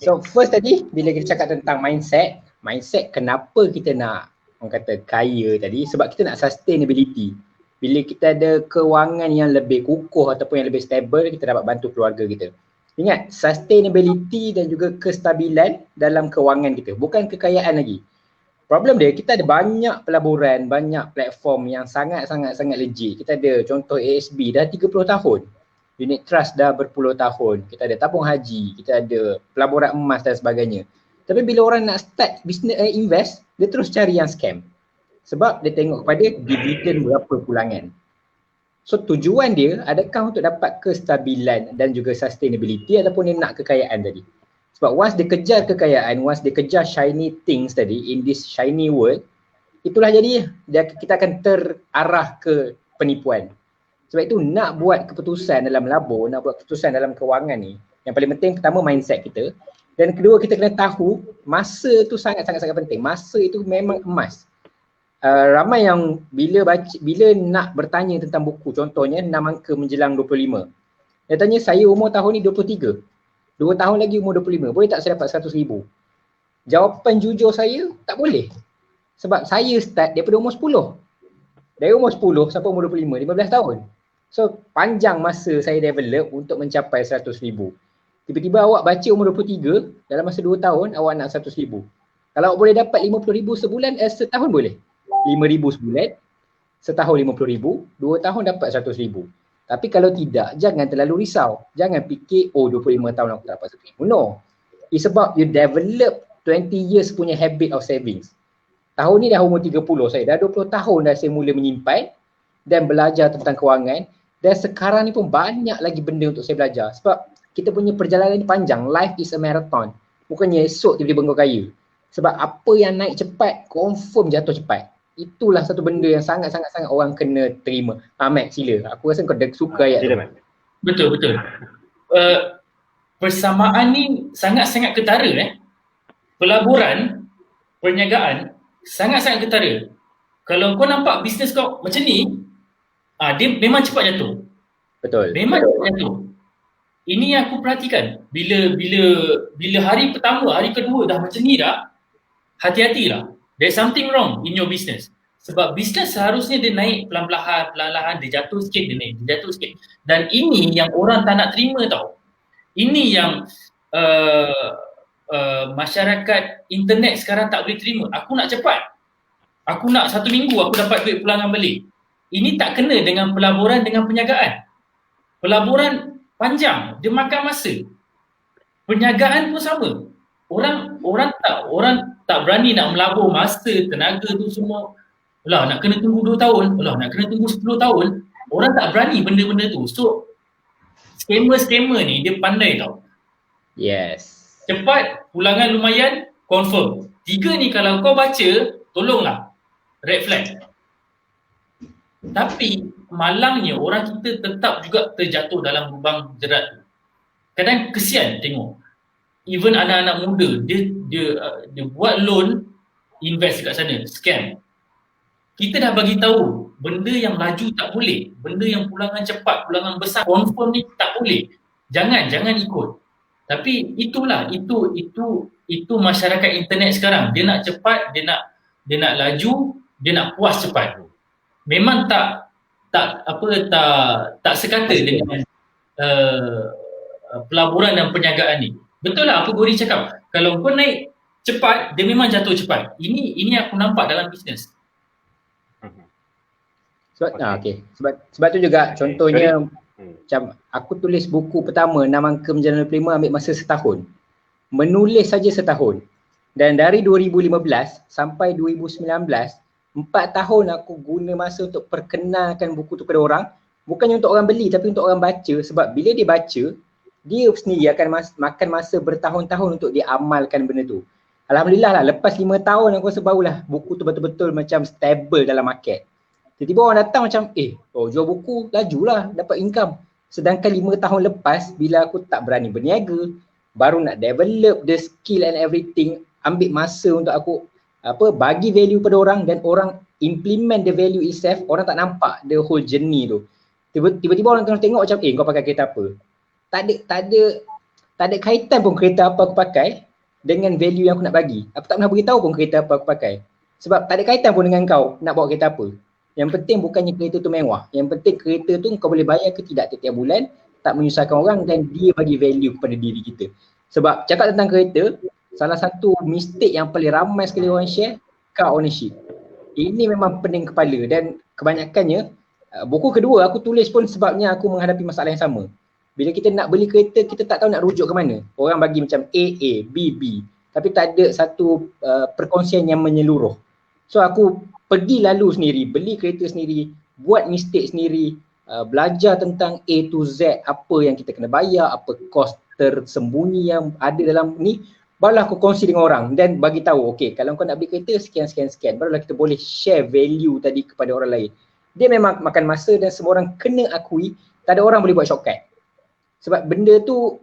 So first tadi bila kita cakap tentang mindset kenapa kita nak orang kata kaya tadi, sebab kita nak sustainability. Bila kita ada kewangan yang lebih kukuh ataupun yang lebih stable, kita dapat bantu keluarga kita. Ingat, sustainability dan juga kestabilan dalam kewangan kita, bukan kekayaan lagi. Problem dia, kita ada banyak pelaburan, banyak platform yang sangat-sangat legit. Kita ada contoh ASB dah 30 tahun. Unit trust dah berpuluh tahun. Kita ada tabung haji, kita ada pelaburan emas dan sebagainya. Tapi bila orang nak start business invest, dia terus cari yang scam. Sebab dia tengok kepada dividen berapa pulangan. So tujuan dia adakah untuk dapat kestabilan dan juga sustainability ataupun dia nak kekayaan tadi. Sebab once dia kejar kekayaan, once dia kejar shiny things tadi in this shiny world, itulah jadi kita akan terarah ke penipuan. Sebab itu nak buat keputusan dalam labur, nak buat keputusan dalam kewangan ni, yang paling penting pertama mindset kita. Dan kedua kita kena tahu masa tu sangat-sangat penting. Masa itu memang emas. Ramai yang bila nak bertanya tentang buku, contohnya 6 angka menjelang 25. Dia tanya saya umur tahun ni 23. 2 tahun lagi umur 25. Boleh tak saya dapat 100,000? Jawapan jujur saya, tak boleh. Sebab saya start daripada umur 10. Dari umur 10 sampai umur 25, 15 tahun. So panjang masa saya develop untuk mencapai 100,000. Tiba-tiba awak baca umur 23, dalam masa 2 tahun awak nak 100,000. Kalau awak boleh dapat 50,000 sebulan, setahun boleh. 5,000 sebulan, setahun 50,000, 2 tahun dapat 100,000. Tapi kalau tidak, jangan terlalu risau. Jangan fikir, 25 tahun aku tak dapat 100,000. No. It's about you develop 20 years punya habit of savings. Tahun ni dah umur 30 saya. Dah 20 tahun dah saya mula menyimpan dan belajar tentang kewangan. Dan sekarang ni pun banyak lagi benda untuk saya belajar. Sebab kita punya perjalanan ni panjang. Life is a marathon. Bukannya esok tiba-tiba kau kaya. Sebab apa yang naik cepat, confirm jatuh cepat. Itulah satu benda yang sangat-sangat orang kena terima. Matt, sila. Aku rasa kau suka ayat tu. Betul. Persamaan ni sangat-sangat ketara. Pelaburan, perniagaan sangat-sangat ketara. Kalau kau nampak bisnes kau macam ni, dia memang cepat jatuh. Betul. Memang cepat jatuh. Ini yang aku perhatikan. Bila hari pertama, hari kedua dah macam ni dah, hati-hatilah. There's something wrong in your business. Sebab bisnes seharusnya dia naik perlahan-lahan, dia jatuh sikit, dia naik, dia jatuh sikit. Dan ini yang orang tak nak terima tau. Ini yang masyarakat internet sekarang tak boleh terima. Aku nak cepat. Aku nak 1 minggu aku dapat duit pulangan balik. Ini tak kena dengan pelaburan dengan perniagaan. Pelaburan panjang, dia makan masa. Perniagaan pun sama. Orang tak berani nak melabur masa, tenaga tu semua. Alah, nak kena tunggu 2 tahun. Alah, nak kena tunggu 10 tahun. Orang tak berani benda-benda tu. So, scammer ni dia pandai tau. Yes. Cepat, pulangan lumayan, confirm. 3 ni kalau kau baca, tolonglah. Red flag. Tapi malangnya orang kita tetap juga terjatuh dalam lubang jerat tu. Kadang kesian tengok. Even anak-anak muda, dia buat loan, invest kat sana, scam. Kita dah bagi tahu benda yang laju tak boleh, benda yang pulangan cepat, pulangan besar, confirm ni tak boleh. Jangan ikut. Tapi itulah itu masyarakat internet sekarang. Dia nak cepat, dia nak laju, dia nak puas cepat. Memang tak sekata dengan pelaburan dan perniagaan ni. Betul lah apa Gori cakap. Kalau kau naik cepat, dia memang jatuh cepat. Ini aku nampak dalam bisnes. Sebab tu juga contohnya macam aku tulis buku pertama 6 Angka Menjalankan 25 ambil masa setahun. Menulis saja setahun. Dan dari 2015 sampai 2019, 4 tahun aku guna masa untuk perkenalkan buku tu kepada orang. Bukannya untuk orang beli tapi untuk orang baca. Sebab bila dia baca, dia sendiri akan makan masa bertahun-tahun untuk dia amalkan benda tu. Alhamdulillah lah, lepas 5 tahun aku rasa barulah buku tu betul-betul macam stable dalam market. Tiba-tiba orang datang macam, jual buku, lajulah dapat income. Sedangkan 5 tahun lepas, bila aku tak berani berniaga, baru nak develop the skill and everything, ambil masa untuk aku bagi value pada orang dan orang implement the value itself, orang tak nampak the whole journey tu. Tiba-tiba orang tengok macam, kau pakai kereta apa? Tak ada kaitan pun kereta apa aku pakai dengan value yang aku nak bagi. Aku tak pernah beritahu pun kereta apa aku pakai. Sebab tak ada kaitan pun dengan kau nak bawa kereta apa. Yang penting bukannya kereta tu mewah. Yang penting kereta tu kau boleh bayar ke tidak tiap bulan, tak menyusahkan orang dan dia bagi value kepada diri kita. Sebab cakap tentang kereta, salah satu mistake yang paling ramai sekali orang share, car ownership. Ini memang pening kepala dan kebanyakannya, buku kedua aku tulis pun sebabnya aku menghadapi masalah yang sama. Bila kita nak beli kereta, kita tak tahu nak rujuk ke mana. Orang bagi macam A, B, B. Tapi tak ada satu perkongsian yang menyeluruh. So aku pergi lalu sendiri, beli kereta sendiri, buat mistake sendiri, belajar tentang A to Z, apa yang kita kena bayar, apa kos tersembunyi yang ada dalam ni, barulah aku kongsi dengan orang dan bagi tahu, kalau kau nak beli kereta sekian, barulah kita boleh share value tadi kepada orang lain. Dia memang makan masa dan semua orang kena akui, tak ada orang boleh buat shortcut. Sebab benda tu,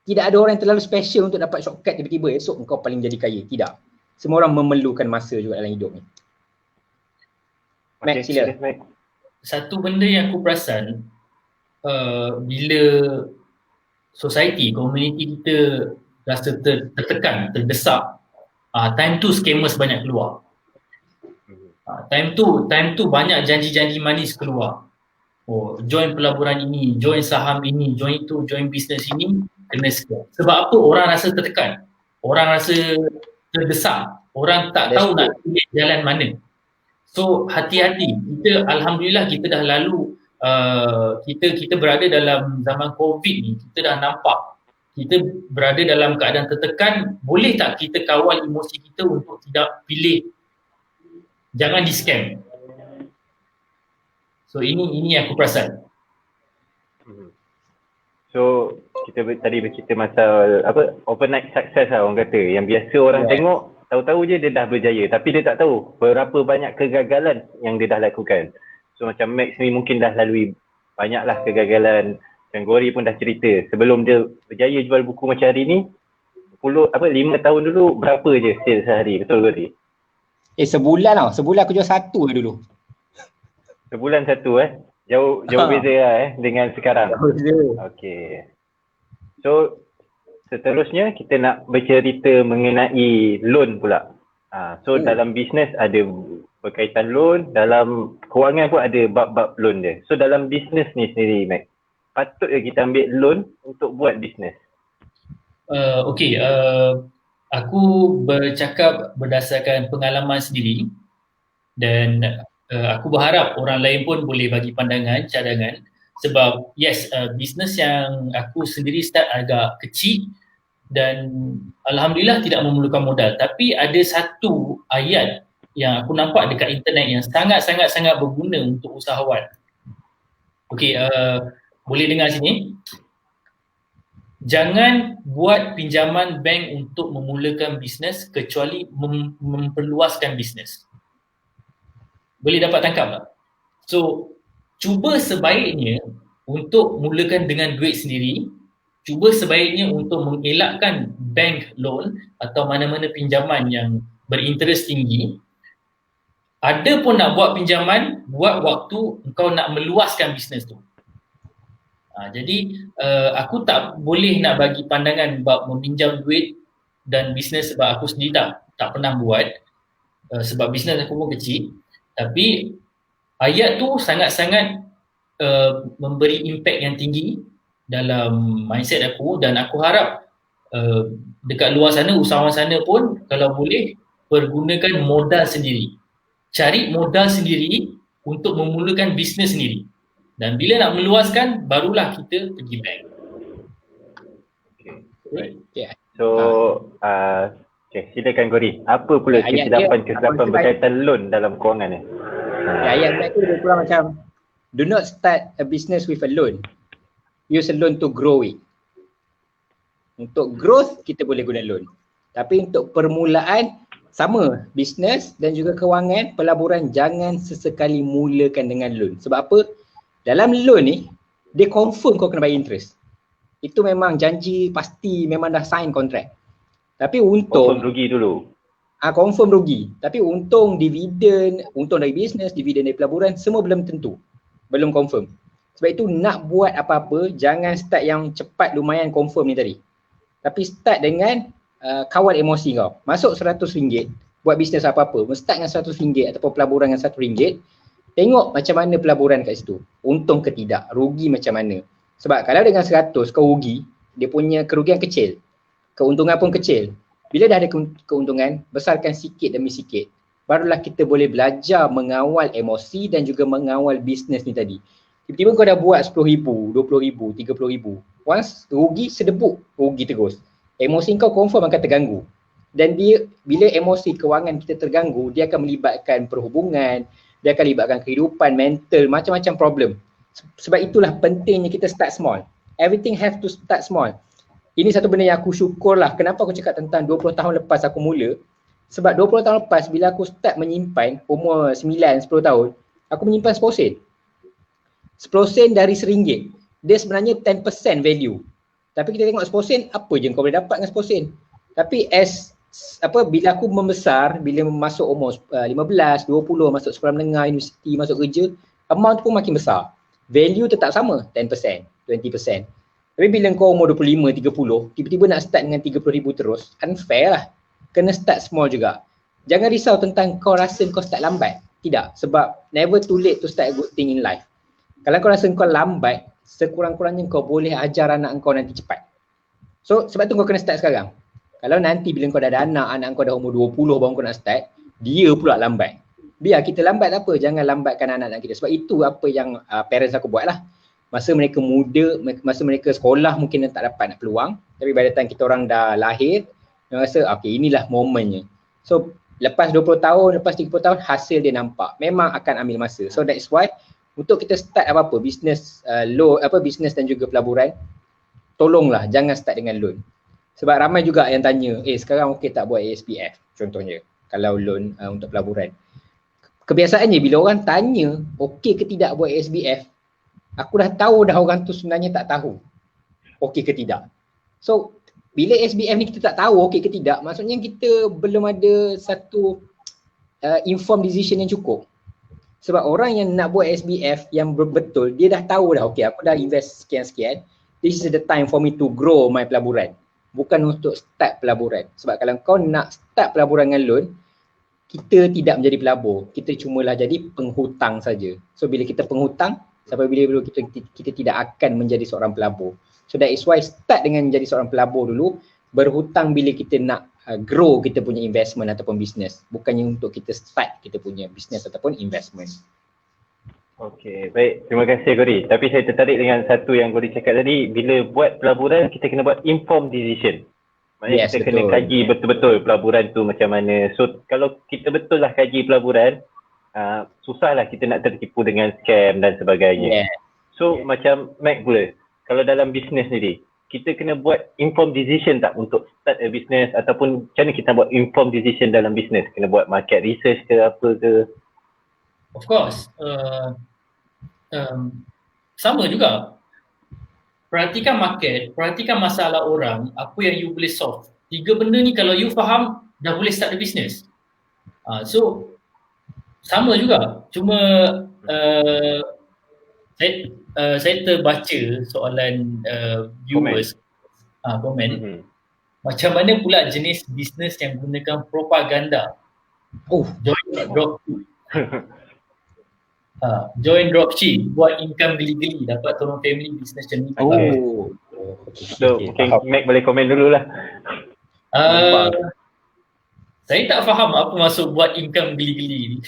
tidak ada orang yang terlalu special untuk dapat shortcut tiba-tiba esok kau paling jadi kaya. Tidak. Semua orang memerlukan masa juga dalam hidup ni. Matt, sila. Satu benda yang aku perasan, bila society, community kita rasa tertekan, terdesak, time tu scammers banyak keluar. Time tu banyak janji-janji manis keluar. Join pelaburan ini, join saham ini, join itu, join bisnes ini. kena scam. Sebab apa? Orang rasa tertekan, orang rasa terdesak, orang tak tahu nak pilih jalan mana. So hati-hati. Kita alhamdulillah kita dah lalu kita berada dalam zaman COVID ni, kita dah nampak kita berada dalam keadaan tertekan. Boleh tak kita kawal emosi kita untuk tidak pilih, jangan di scam. So ini aku perasan. So kita tadi bercerita pasal apa, overnight success lah orang kata, yang biasa orang tengok tahu-tahu je dia dah berjaya, tapi dia tak tahu berapa banyak kegagalan yang dia dah lakukan. So macam Max ni mungkin dah lalui banyaklah kegagalan, dan Gori pun dah cerita sebelum dia berjaya jual buku macam hari ni, 5 tahun dulu berapa je sales sehari, betul Gori? Sebulan tau, sebulan aku jual 1 dulu. Sebulan 1 Jauh beza lah dengan sekarang. Okay. So seterusnya kita nak bercerita mengenai loan pula. So dalam bisnes ada berkaitan loan, dalam kewangan pun ada bab-bab loan dia. So dalam bisnes ni sendiri Max, patut ke kita ambil loan untuk buat bisnes? Aku bercakap berdasarkan pengalaman sendiri, dan aku berharap orang lain pun boleh bagi pandangan, cadangan. Sebab bisnes yang aku sendiri start agak kecil dan alhamdulillah tidak memerlukan modal. Tapi ada satu ayat yang aku nampak dekat internet yang sangat-sangat berguna untuk usahawan. Boleh dengar sini. Jangan buat pinjaman bank untuk memulakan bisnes kecuali memperluaskan bisnes. Boleh dapat tangkap tak? So, cuba sebaiknya untuk mulakan dengan duit sendiri, cuba sebaiknya untuk mengelakkan bank loan atau mana-mana pinjaman yang berinterest tinggi. Ada pun nak buat pinjaman, buat waktu engkau nak meluaskan bisnes tu. Jadi aku tak boleh nak bagi pandangan bab meminjam duit dan bisnes sebab aku sendiri tak pernah buat, sebab bisnes aku pun kecil. Tapi ayat tu sangat-sangat memberi impact yang tinggi dalam mindset aku, dan aku harap dekat luar sana, usahawan sana pun kalau boleh pergunakan modal sendiri. Cari modal sendiri untuk memulakan bisnes sendiri. Dan bila nak meluaskan, barulah kita pergi bank. So, silakan Gori. Apa pula kesilapan berkaitan loan dalam kewangan ni? Ayat tu lebih kurang macam, do not start a business with a loan. Use a loan to grow it. Untuk growth, kita boleh guna loan. Tapi untuk permulaan, sama. Bisnes dan juga kewangan, pelaburan, jangan sesekali mulakan dengan loan. Sebab apa? Dalam loan ni, dia confirm kau kena bayar interest. Itu memang janji pasti, memang dah sign kontrak. Tapi untung confirm rugi dulu. Confirm rugi. Tapi untung dividen, untung dari bisnes, dividen dari pelaburan, semua belum tentu. Belum confirm. Sebab itu nak buat apa-apa, jangan start yang cepat lumayan confirm ni tadi. Tapi start dengan kawal emosi kau. Masuk RM100, buat bisnes apa-apa, start dengan RM100 ataupun pelaburan dengan RM1. Tengok macam mana pelaburan kat situ. Untung ke tidak, rugi macam mana. Sebab kalau dengan 100 kau rugi, dia punya kerugian kecil. Keuntungan pun kecil. Bila dah ada keuntungan, besarkan sikit demi sikit. Barulah kita boleh belajar mengawal emosi dan juga mengawal bisnes ni tadi. Tiba-tiba kau dah buat RM10,000, RM20,000, RM30,000. Once rugi, sedebuk, rugi terus. Emosi kau confirm akan terganggu. Dan bila emosi kewangan kita terganggu, dia akan melibatkan perhubungan, dia akan libatkan kehidupan, mental, macam-macam problem. Sebab itulah pentingnya kita start small. Everything have to start small. Ini satu benda yang aku syukur lah. Kenapa aku cakap tentang 20 tahun lepas aku mula? Sebab 20 tahun lepas bila aku start menyimpan, umur 9-10 tahun, aku menyimpan 10 sen. 10 sen dari RM1. Dia sebenarnya 10% value. Tapi kita tengok 10 sen, apa je kau boleh dapat dengan 10 sen? Tapi bila aku membesar, bila masuk umur 15, 20, masuk sekolah menengah, universiti, masuk kerja, amount pun makin besar. Value tetap sama, 10%, 20%. Tapi bila kau umur 25, 30, tiba-tiba nak start dengan 30,000 terus, unfair lah. Kena start small juga. Jangan risau tentang kau rasa kau start lambat. Tidak, sebab never too late to start a good thing in life. Kalau kau rasa kau lambat, sekurang-kurangnya kau boleh ajar anak kau nanti cepat. So sebab tu kau kena start sekarang. Kalau nanti bila kau dah ada anak kau dah umur 20 baru kau nak start, dia pula lambat. Biar kita lambat tak apa, jangan lambatkan anak-anak kita. Sebab itu apa yang parents aku buat lah. Masa mereka muda, masa mereka sekolah mungkin tak dapat nak peluang, tapi by the time kita orang dah lahir, dia rasa okay, inilah momennya. So lepas 20 tahun, lepas 30 tahun hasil dia nampak. Memang akan ambil masa. So that's why untuk kita start apa-apa, bisnes bisnes dan juga pelaburan, tolonglah jangan start dengan loan. Sebab ramai juga yang tanya, sekarang okey tak buat ASPF contohnya kalau loan untuk pelaburan. Kebiasaannya bila orang tanya okey ke tidak buat ASPF, aku dah tahu dah orang tu sebenarnya tak tahu okey ke tidak. So bila SBF ni kita tak tahu okey ke tidak, maksudnya kita belum ada satu informed decision yang cukup. Sebab orang yang nak buat SBF yang betul, dia dah tahu dah okey aku dah invest sekian-sekian, this is the time for me to grow my pelaburan. Bukan untuk start pelaburan. Sebab kalau kau nak start pelaburan dengan loan, kita tidak menjadi pelabur. Kita cumalah jadi penghutang saja. So bila kita penghutang, sampai bila kita tidak akan menjadi seorang pelabur. So that is why start dengan menjadi seorang pelabur dulu, berhutang bila kita nak grow kita punya investment ataupun business. Bukannya untuk kita start kita punya business ataupun investment. Okey, baik. Terima kasih Gori. Tapi saya tertarik dengan satu yang Gori cakap tadi, bila buat pelaburan kita kena buat informed decision. Maknanya kita kena kaji betul-betul pelaburan tu macam mana. So kalau kita betul lah kaji pelaburan, susahlah kita nak tertipu dengan scam dan sebagainya. So macam Mac pula, kalau dalam bisnes ni kita kena buat informed decision tak untuk start a business, ataupun macam mana kita buat informed decision dalam bisnes? Kena buat market research ke apa ke? Of course. Sama juga. Perhatikan market, perhatikan masalah orang, apa yang you boleh solve. 3 benda ni kalau you faham, dah boleh start the business. So sama juga. Cuma saya terbaca soalan viewers komen. Macam mana pula jenis bisnes yang gunakan propaganda? Join dropship, buat income geli-geli, dapat tolong family business macam ni. So mungkin Mac boleh komen dululah. Saya tak faham apa maksud buat income geli-geli ni.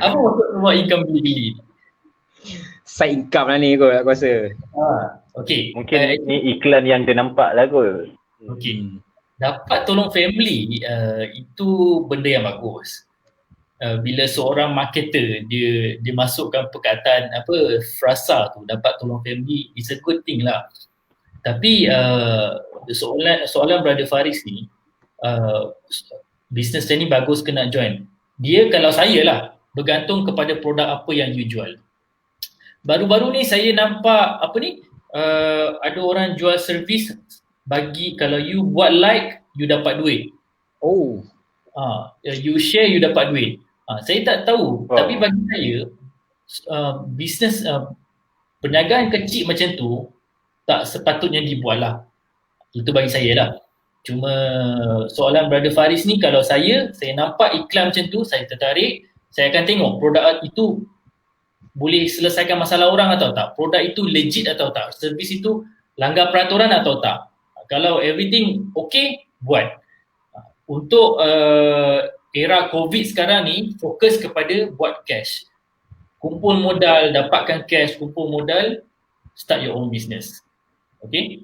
Apa maksud buat income geli-geli? Side income lah ni kot aku rasa. Okay. Mungkin ni iklan yang dia nampak lah kot. Okay. Dapat tolong family, itu benda yang bagus. Bila seorang marketer dia masukkan perkataan frasa tu, dapat tolong family, it's a good thing lah. Tapi soalan Brother Faris ni, business ni bagus ke nak join? Dia kalau saya lah, bergantung kepada produk apa yang you jual. Baru-baru ni saya nampak ada orang jual servis bagi, kalau you buat like, you dapat duit. You share, you dapat duit. Saya tak tahu, tapi bagi saya bisnes perniagaan kecil macam tu tak sepatutnya dibuat lah. Itu bagi saya lah. Cuma soalan Brother Faris ni, kalau saya nampak iklan macam tu, saya tertarik, saya akan tengok produk itu boleh selesaikan masalah orang atau tak, produk itu legit atau tak, servis itu langgar peraturan atau tak. Kalau everything okay, buat. Untuk era COVID sekarang ni, fokus kepada buat cash. Kumpul modal, dapatkan cash, kumpul modal, start your own business. Okay?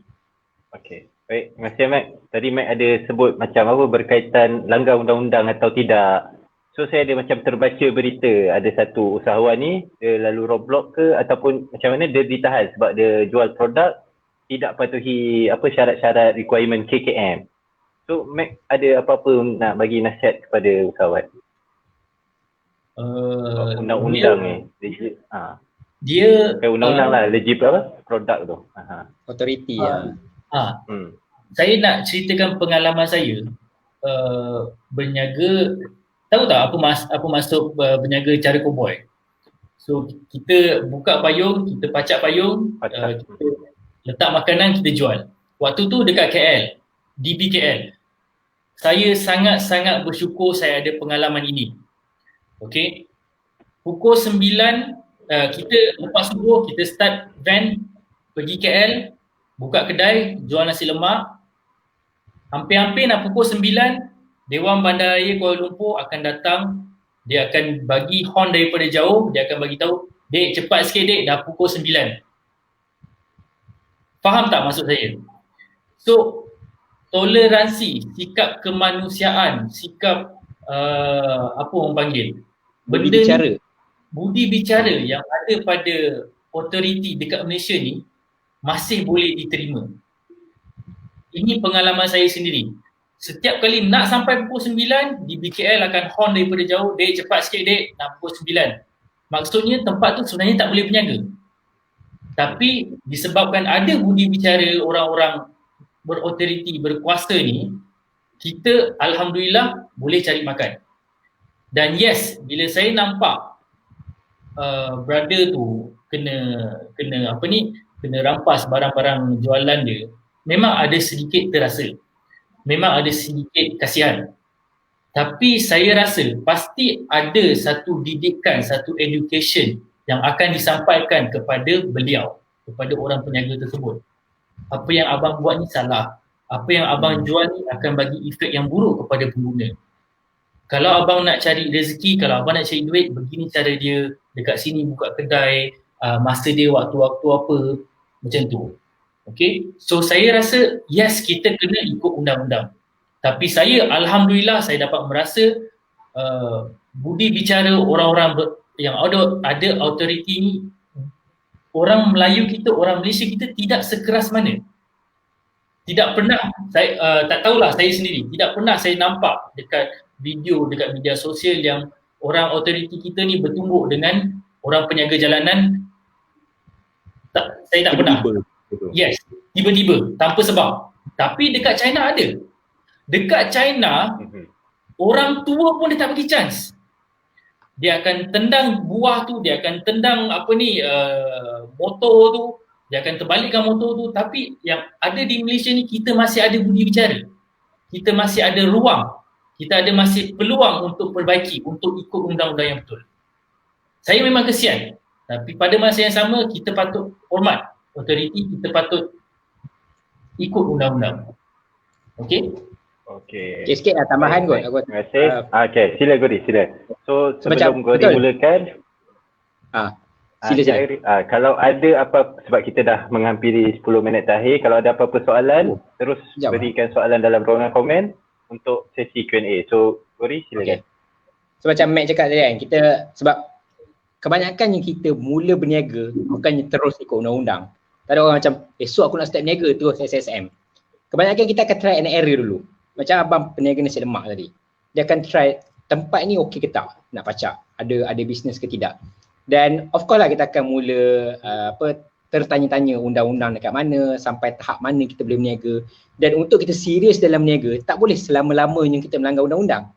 Okay. Baik, terima kasih Mac. Tadi Mac ada sebut macam apa berkaitan langgar undang-undang atau tidak. So saya ada macam terbaca berita, ada satu usahawan ni, dia lalu roadblock ke ataupun macam mana dia ditahan sebab dia jual produk tidak patuhi syarat-syarat requirement KKM. So Mac ada apa-apa nak bagi nasihat kepada usahawan? Undang-undang ni. Dia undang-undang lah, legit produk tu. Authority Saya nak ceritakan pengalaman saya berniaga. Tahu tak apa maksud berniaga cara cowboy? So kita buka payung, kita pacak payung, kita letak makanan, kita jual. Waktu tu dekat KL, DB KL. Saya sangat-sangat bersyukur saya ada pengalaman ini. Okay. Pukul 9 kita lepas subuh kita start van pergi KL, buka kedai, jual nasi lemak, hampir-hampir nak pukul 9, Dewan Bandaraya Kuala Lumpur akan datang, dia akan bagi horn daripada jauh, dia akan bagi tahu, "Dek, cepat sikit dek, dah pukul 9." Faham tak maksud saya? So, toleransi, sikap kemanusiaan, sikap apa orang panggil? Budi bicara yang ada pada authority dekat Malaysia ni masih boleh diterima. Ini pengalaman saya sendiri. Setiap kali nak sampai pukul 9, di BKL akan horn daripada jauh, "Dek, cepat sikit dek, nak pukul 9." Maksudnya tempat tu sebenarnya tak boleh berniaga. Tapi disebabkan ada budi bicara orang-orang berautoriti, berkuasa ni, kita alhamdulillah boleh cari makan. Dan yes, bila saya nampak brother tu kena rampas barang-barang jualan dia, memang ada sedikit terasa. Memang ada sedikit kasihan. Tapi saya rasa pasti ada satu didikan, satu education yang akan disampaikan kepada beliau, kepada orang peniaga tersebut. Apa yang abang buat ni salah. Apa yang abang jual ni akan bagi efek yang buruk kepada pengguna. Kalau abang nak cari rezeki, kalau abang nak cari duit, begini cara dia, dekat sini buka kedai, masa dia waktu-waktu apa, macam tu. Okay, so saya rasa yes, kita kena ikut undang-undang. Tapi saya alhamdulillah saya dapat merasa budi bicara orang-orang yang ada authority ni, orang Melayu kita, orang Malaysia kita tidak sekeras mana. Tidak pernah, saya tak tahulah saya sendiri, tidak pernah saya nampak dekat video, dekat media sosial yang orang authority kita ni bertumbuk dengan orang peniaga jalanan. Saya tak pernah. Yes, tiba-tiba, tanpa sebab. Tapi dekat China ada. Dekat China, orang tua pun dia tak bagi chance. Dia akan tendang buah tu, dia akan tendang motor tu, dia akan terbalikkan motor tu. Tapi yang ada di Malaysia ni, kita masih ada budi bicara. Kita masih ada ruang. Kita ada masih peluang untuk perbaiki, untuk ikut undang-undang yang betul. Saya memang kesian. Tapi pada masa yang sama, kita patut hormat authority, kita patut ikut undang-undang. Okey? Okey. Sikit lah tambahan kot. Terima kasih. Okey, sila Gori, sila. So sebelum Gori mulakan, sila. Kalau ada apa, sebab kita dah menghampiri 10 minit terakhir, kalau ada apa-apa soalan, terus berikan soalan dalam ruangan komen untuk sesi Q&A. So Gori, silakan. So macam Mac cakap tadi kan, kita sebab kebanyakan yang kita mula berniaga bukannya terus ikut undang-undang. Tak ada orang macam, esok aku nak start berniaga terus SSM. Kebanyakan kita akan try and error dulu. Macam abang peniaga nasi lemak tadi. Dia akan try tempat ni okey ke tak nak pacak. Ada bisnes ke tidak. Dan of course lah kita akan mula tertanya-tanya undang-undang dekat mana, sampai tahap mana kita boleh berniaga. Dan untuk kita serius dalam berniaga, tak boleh selama-lamanya kita melanggar undang-undang.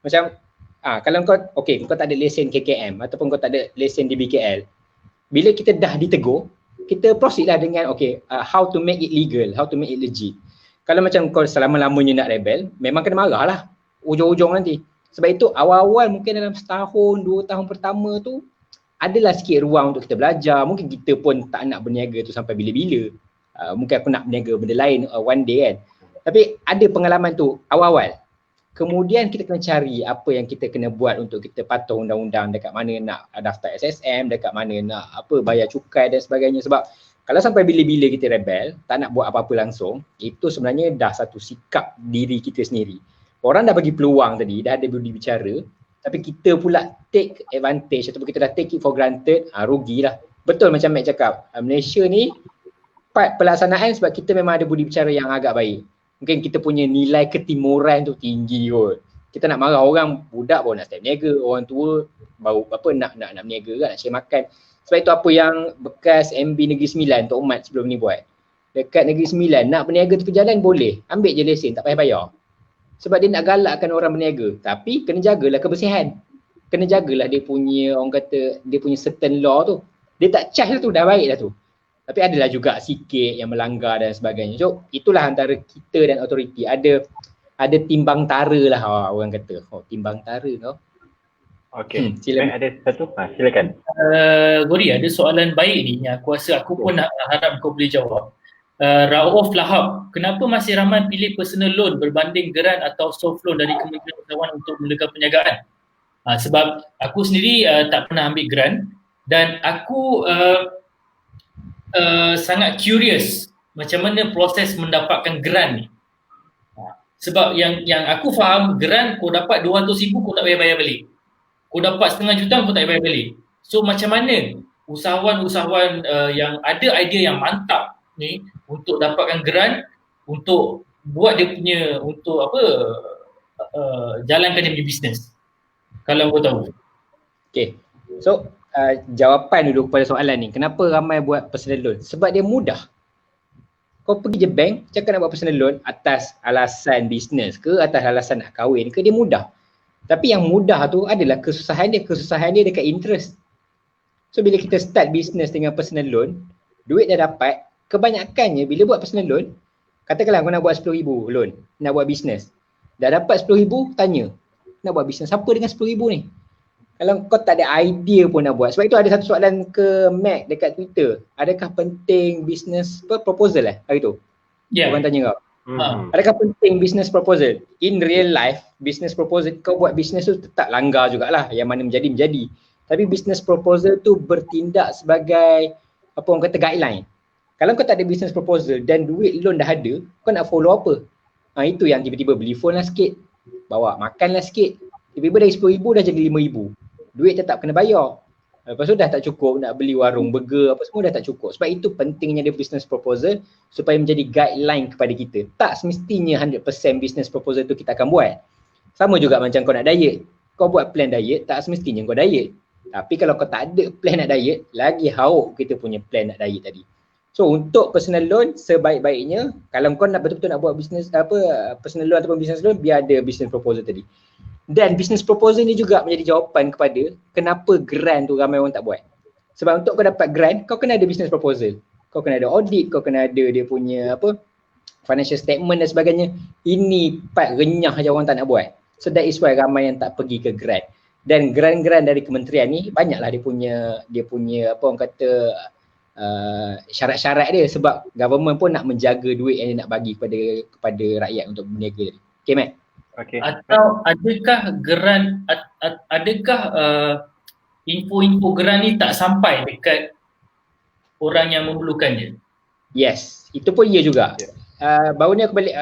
Macam kalau kau tak ada lesen KKM ataupun kau tak ada lesen di BKL, bila kita dah ditegur, kita proceed lah dengan how to make it legal, how to make it legit. Kalau macam kau selama-lamanya nak rebel, memang kena marah lah ujung-ujung nanti. Sebab itu awal-awal mungkin dalam setahun, 2 tahun pertama tu adalah sikit ruang untuk kita belajar. Mungkin kita pun tak nak berniaga tu sampai bila-bila. Mungkin aku nak berniaga benda lain one day kan. Tapi ada pengalaman tu awal-awal. Kemudian kita kena cari apa yang kita kena buat untuk kita patuh undang-undang, dekat mana nak daftar SSM, dekat mana nak bayar cukai dan sebagainya. Sebab kalau sampai bila-bila kita rebel, tak nak buat apa-apa langsung, itu sebenarnya dah satu sikap diri kita sendiri. Orang dah bagi peluang tadi, dah ada budi bicara, tapi kita pula take advantage ataupun kita dah take it for granted, rugilah. Betul macam Mac cakap, Malaysia ni part pelaksanaan sebab kita memang ada budi bicara yang agak baik. Mungkin kita punya nilai ketimuran tu tinggi kot. Kita nak marah orang, budak baru nak start berniaga, orang tua baru nak berniaga kan, nak share makan. Sebab itu apa yang bekas MB Negeri Sembilan Tok Mat sebelum ni buat. Dekat Negeri Sembilan nak berniaga tepi jalan boleh, ambil je lesen, tak payah bayar. Sebab dia nak galakkan orang berniaga, tapi kena jagalah kebersihan. Kena jagalah dia punya, orang kata, dia punya certain law tu. Dia tak charge lah tu, dah baik dah tu. Tapi adalah juga sikit yang melanggar dan sebagainya. So itulah antara kita dan authority. Ada timbang tara lah orang kata. Timbang tara tau. Okey. Ada satu? Silakan. Gori, ada soalan baik ni yang aku rasa aku pun nak harap kau boleh jawab. Rauf Lahab, kenapa masih ramai pilih personal loan berbanding grant atau soft loan dari Kementerian Usahawan untuk mulakan perniagaan? Sebab aku sendiri tak pernah ambil grant dan aku sangat curious macam mana proses mendapatkan grant ni. Sebab yang aku faham, grant kau dapat 200,000 kau tak payah bayar balik. Kau dapat RM500,000 kau tak payah bayar balik. So macam mana usahawan-usahawan yang ada idea yang mantap ni untuk dapatkan grant untuk buat dia punya, untuk jalankan dia punya bisnes, kalau kau tahu. Okay, so jawapan dulu kepada soalan ni, kenapa ramai buat personal loan? Sebab dia mudah. Kau pergi je bank, cakap nak buat personal loan atas alasan bisnes ke, atas alasan nak kahwin ke, dia mudah. Tapi yang mudah tu adalah kesusahan dia dekat interest. So bila kita start bisnes dengan personal loan, duit dah dapat, kebanyakannya bila buat personal loan, katakanlah kau nak buat RM10,000 loan, nak buat bisnes. Dah dapat RM10,000, tanya, nak buat bisnes apa dengan RM10,000 ni? Kalau kau tak ada idea pun nak buat. Sebab itu ada satu soalan ke Mac dekat Twitter, adakah penting bisnes proposal hari tu? Ya. Orang tanya kau. Adakah penting business proposal? In real life, business proposal, kau buat business tu tetap langgar jugalah, yang mana menjadi. Tapi business proposal tu bertindak sebagai apa orang kata guideline. Kalau kau tak ada business proposal dan duit loan dah ada, kau nak follow apa? Itu yang tiba-tiba beli phone lah sikit, bawa makan lah sikit, tiba-tiba dari RM10,000 dah jadi RM5,000. Duit tetap kena bayar. Lepas tu dah tak cukup nak beli warung burger apa semua, dah tak cukup. Sebab itu pentingnya dia business proposal supaya menjadi guideline kepada kita. Tak semestinya 100% business proposal tu kita akan buat. Sama juga macam kau nak diet. Kau buat plan diet, tak semestinya kau diet. Tapi kalau kau tak ada plan nak diet, lagi hauk kita punya plan nak diet tadi. So untuk personal loan, sebaik-baiknya kalau kau nak betul-betul nak buat business personal loan ataupun business loan, biar ada business proposal tadi. Dan business proposal ni juga menjadi jawapan kepada kenapa grant tu ramai orang tak buat. Sebab untuk kau dapat grant, kau kena ada business proposal. Kau kena ada audit, kau kena ada dia punya financial statement dan sebagainya. Ini part renyah je orang tak nak buat. So that is why ramai yang tak pergi ke grant. Dan grant-grant dari kementerian ni banyaklah dia punya apa orang kata syarat-syarat dia, sebab government pun nak menjaga duit yang dia nak bagi kepada rakyat untuk berniaga tadi. Okay, Matt? Okay. Atau adakah info-info grant ni tak sampai dekat orang yang memerlukannya? Yes, itu pun ya juga. Baru ni aku balik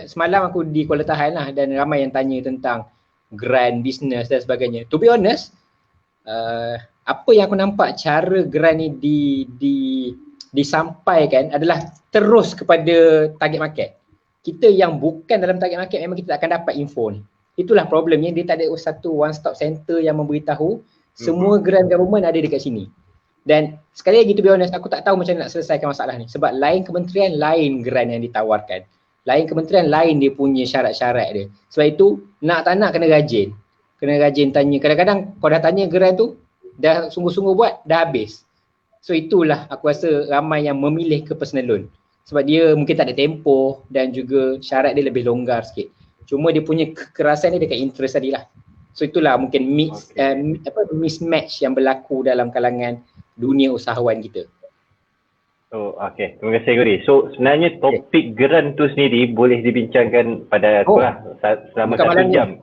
semalam aku di Kuala Tahan lah, dan ramai yang tanya tentang grant business dan sebagainya. To be honest, apa yang aku nampak cara grant ni disampaikan adalah terus kepada target market. Kita yang bukan dalam target market memang kita tak akan dapat info ni. Itulah problemnya, dia tak ada satu one stop center yang memberitahu semua grant government ada dekat sini. Dan sekali lagi to be honest, aku tak tahu macam mana nak selesaikan masalah ni. Sebab lain kementerian, lain grant yang ditawarkan. Lain kementerian, lain dia punya syarat-syarat dia. Sebab itu, nak tak nak kena rajin. Kena rajin tanya. Kadang-kadang kau dah tanya grant tu, dah sungguh-sungguh buat, dah habis. So itulah aku rasa ramai yang memilih ke personal loan. Sebab dia mungkin tak ada tempoh dan juga syarat dia lebih longgar sikit. Cuma dia punya kekerasan dia dekat interest tadi lah. So itulah mungkin mismatch yang berlaku dalam kalangan dunia usahawan kita. Oh, okay. Terima kasih Gori. So sebenarnya topik grant tu sendiri boleh dibincangkan pada selama 1 jam.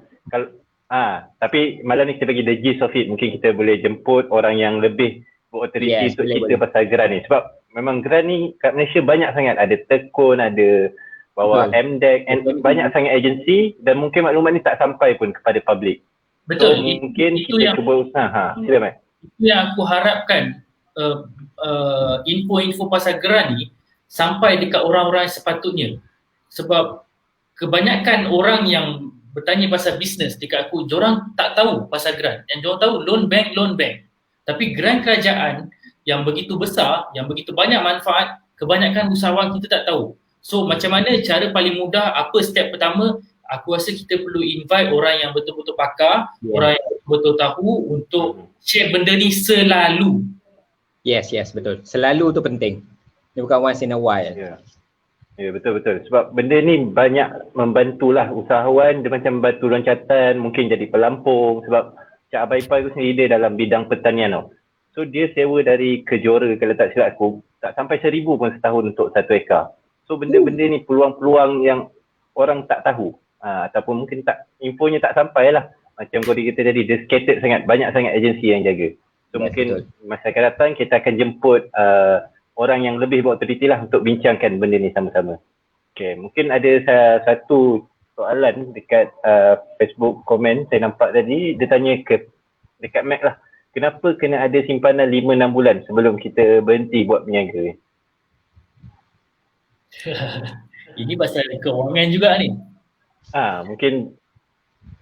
Tapi malam ni kita bagi the gist of it. Mungkin kita boleh jemput orang yang lebih berautoriti untuk cerita pasal grant ni. Sebab memang grant ni kat Malaysia banyak sangat. Ada Tekun, ada bawa MDEC, banyak sangat agensi, dan mungkin maklumat ni tak sampai pun kepada public. Betul. So, mungkin kita cuba usaha. Sila Mat. Itu yang aku harapkan, info-info pasal grant ni sampai dekat orang-orang yang sepatutnya. Sebab kebanyakan orang yang bertanya pasal bisnes dekat aku, diorang tak tahu pasal grant. Yang diorang tahu loan bank. Tapi grant kerajaan yang begitu besar, yang begitu banyak manfaat, kebanyakan usahawan kita tak tahu. So macam mana cara paling mudah, apa step pertama? Aku rasa kita perlu invite orang yang betul-betul pakar, orang yang betul-betul tahu untuk share benda ni selalu. Yes, betul. Selalu tu penting. Dia bukan once in a while. Ya, betul-betul. Sebab benda ni banyak membantulah usahawan, dia macam bantu loncatan, mungkin jadi pelampung. Sebab Cak Abah Ipar tu sendiri dia dalam bidang pertanian tau. So dia sewa dari Kejora kalau tak silap aku. tak sampai 1,000 pun setahun untuk 1 ekar. So benda-benda ni peluang-peluang yang orang tak tahu, ataupun mungkin tak, infonya tak sampai lah. Macam Gori kita tadi, dia scattered sangat, banyak sangat agensi yang jaga. So mungkin masa akan datang kita akan jemput orang yang lebih berautoriti lah untuk bincangkan benda ni sama-sama. Okay, mungkin ada satu soalan dekat Facebook komen saya nampak tadi, dia tanya dekat Mac lah, kenapa kena ada simpanan 5-6 bulan sebelum kita berhenti buat berniaga? Ini pasal kewangan juga ni. Mungkin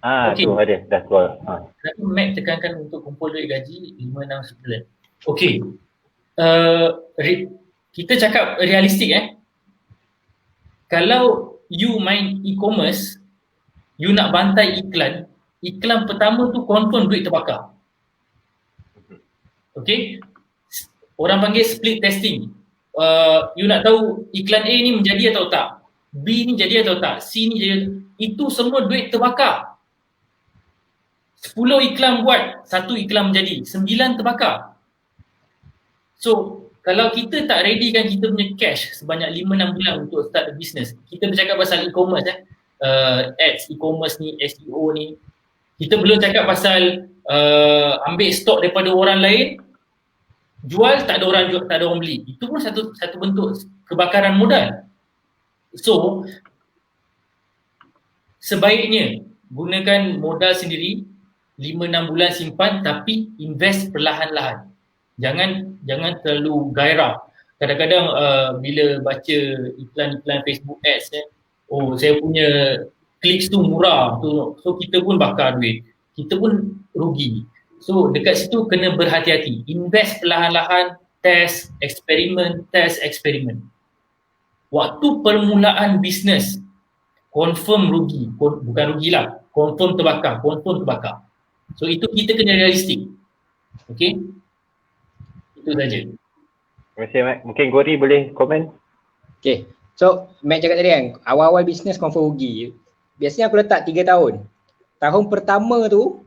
okay. Tu ada dah keluar. Kenapa Mac tekankan untuk kumpul duit gaji 5-6 bulan? Okey. Kita cakap realistik Kalau you main e-commerce, you nak bantai iklan pertama tu confirm duit terbakar. Okey. Orang panggil split testing. You nak tahu iklan A ni menjadi atau tak, B ni jadi atau tak, C ni jadi, itu semua duit terbakar. 10 iklan buat, 1 iklan menjadi, 9 terbakar. So kalau kita tak ready kan kita punya cash sebanyak 5-6 bulan untuk start the business, kita bercakap pasal e-commerce ads, e-commerce ni, SEO ni, kita belum cakap pasal ambil stok daripada orang lain, jual tak ada orang beli. Itu pun satu bentuk kebakaran modal. So sebaiknya gunakan modal sendiri, 5-6 bulan simpan, tapi invest perlahan-lahan. Jangan terlalu gairah. Kadang-kadang bila baca iklan-iklan Facebook ads, saya punya clicks tu murah, so kita pun bakar duit, kita pun rugi. So dekat situ kena berhati-hati, invest perlahan-lahan, test, eksperimen. Waktu permulaan bisnes, confirm rugi, bukan rugilah, confirm terbakar. So itu kita kena realistik. Okay, itu saja. Terima kasih Mac. Mungkin Gori boleh komen. Okay, so Mac cakap tadi kan, awal-awal bisnes confirm rugi. Biasanya aku letak 3 tahun. Tahun pertama tu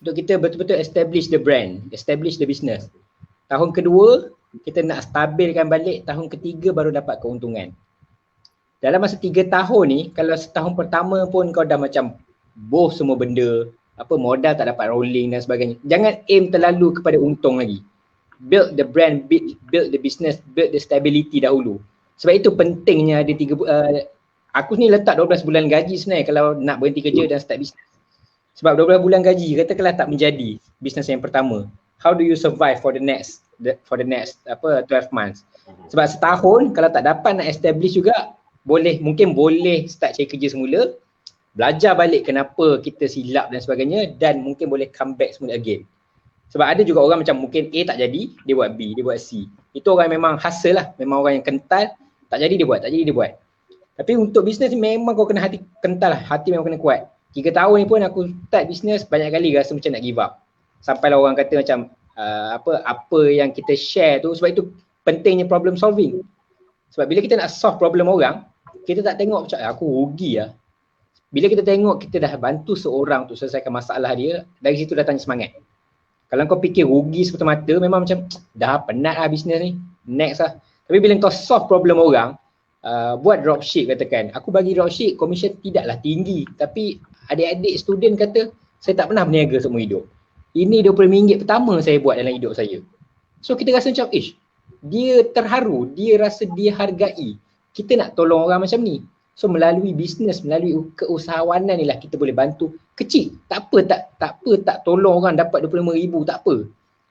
untuk kita betul-betul establish the brand, establish the business. Tahun kedua kita nak stabilkan balik, tahun ketiga baru dapat keuntungan. Dalam masa 3 tahun ni, kalau setahun pertama pun kau dah macam boh semua benda, modal tak dapat rolling dan sebagainya, jangan aim terlalu kepada untung lagi. Build the brand, build the business, build the stability dahulu. Sebab itu pentingnya ada aku ni letak 12 bulan gaji sebenarnya kalau nak berhenti kerja dan start business. Sebab 12 bulan gaji katakanlah tak menjadi bisnes yang pertama, how do you survive for the next 12 months? Sebab setahun kalau tak dapat nak establish juga, mungkin boleh start cari kerja semula, belajar balik kenapa kita silap dan sebagainya, dan mungkin boleh come back semula again. Sebab ada juga orang macam mungkin A tak jadi, dia buat B, dia buat C. Itu orang memang hustle lah, memang orang yang kental, tak jadi dia buat. Tapi untuk bisnes ni memang kau kena hati kental lah, hati memang kena kuat. 3 tahun ni pun aku start bisnes banyak kali rasa macam nak give up. Sampailah orang kata macam apa yang kita share tu, sebab itu pentingnya problem solving. Sebab bila kita nak solve problem orang, kita tak tengok macam aku rugi lah. Bila kita tengok kita dah bantu seorang untuk selesaikan masalah dia, dari situ datangnya semangat. Kalau kau fikir rugi semata-mata, memang macam dah penat lah bisnes ni, next lah. Tapi bila kau solve problem orang, buat dropship katakan, aku bagi dropship, commission tidaklah tinggi, tapi adik-adik student kata, saya tak pernah berniaga seumur hidup. Ini RM20 pertama saya buat dalam hidup saya. So kita rasa macam, dia terharu, dia rasa dia hargai. Kita nak tolong orang macam ni. So melalui bisnes, melalui keusahawanan ni lah kita boleh bantu. Kecil, tak apa tak tolong orang dapat RM25,000, tak apa.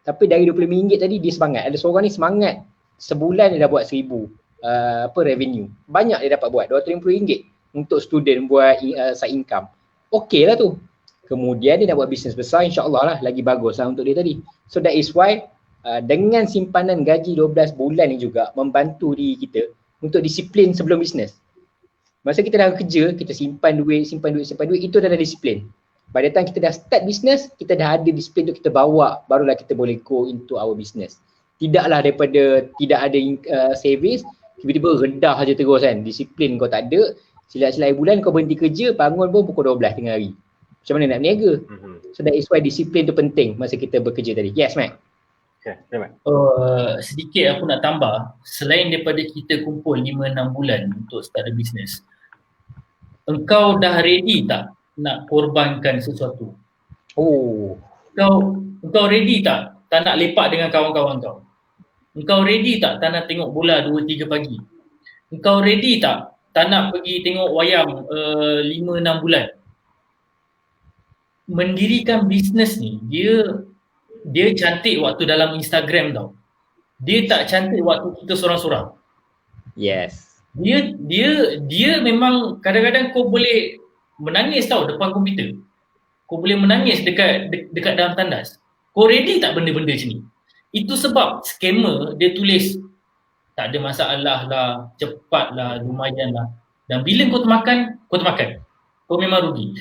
Tapi dari RM25 tadi dia semangat. Ada seorang ni semangat, sebulan dia dah buat RM1,000 revenue. Banyak dia dapat buat, RM250 untuk student buat side income. Okey lah tu. Kemudian dia nak buat bisnes besar, insyaAllah lah lagi bagus lah untuk dia tadi. So that is why dengan simpanan gaji 12 bulan ni juga membantu diri kita untuk disiplin sebelum bisnes. Masa kita dah kerja, kita simpan duit, itu dah disiplin. By the time kita dah start bisnes, kita dah ada disiplin tu kita bawa, barulah kita boleh go into our business. Tidaklah daripada tidak ada savings, tiba-tiba rendah saja terus kan. Disiplin kau tak ada, silap-silap bulan kau berhenti kerja, bangun pun pukul 12 tengah hari. Macam mana nak berniaga? So that is why disiplin tu penting masa kita bekerja tadi. Yes, Matt? Sedikit aku nak tambah, selain daripada kita kumpul 5-6 bulan untuk start a business, engkau dah ready tak nak korbankan sesuatu? Engkau ready tak nak lepak dengan kawan-kawan kau? Engkau ready tak nak tengok bola 2-3 pagi? Engkau ready tak nak pergi tengok wayang 5-6 bulan? Mendirikan bisnes ni, dia cantik waktu dalam Instagram tau. Dia tak cantik waktu kita sorang-sorang. Yes. Dia memang kadang-kadang kau boleh menangis tau depan komputer. Kau boleh menangis dekat dalam tandas. Kau ready tak benda-benda macam ni? Itu sebab scammer dia tulis tak ada masalah lah, cepat lah, lumayan lah. Dan bila kau termakan, kau memang rugi.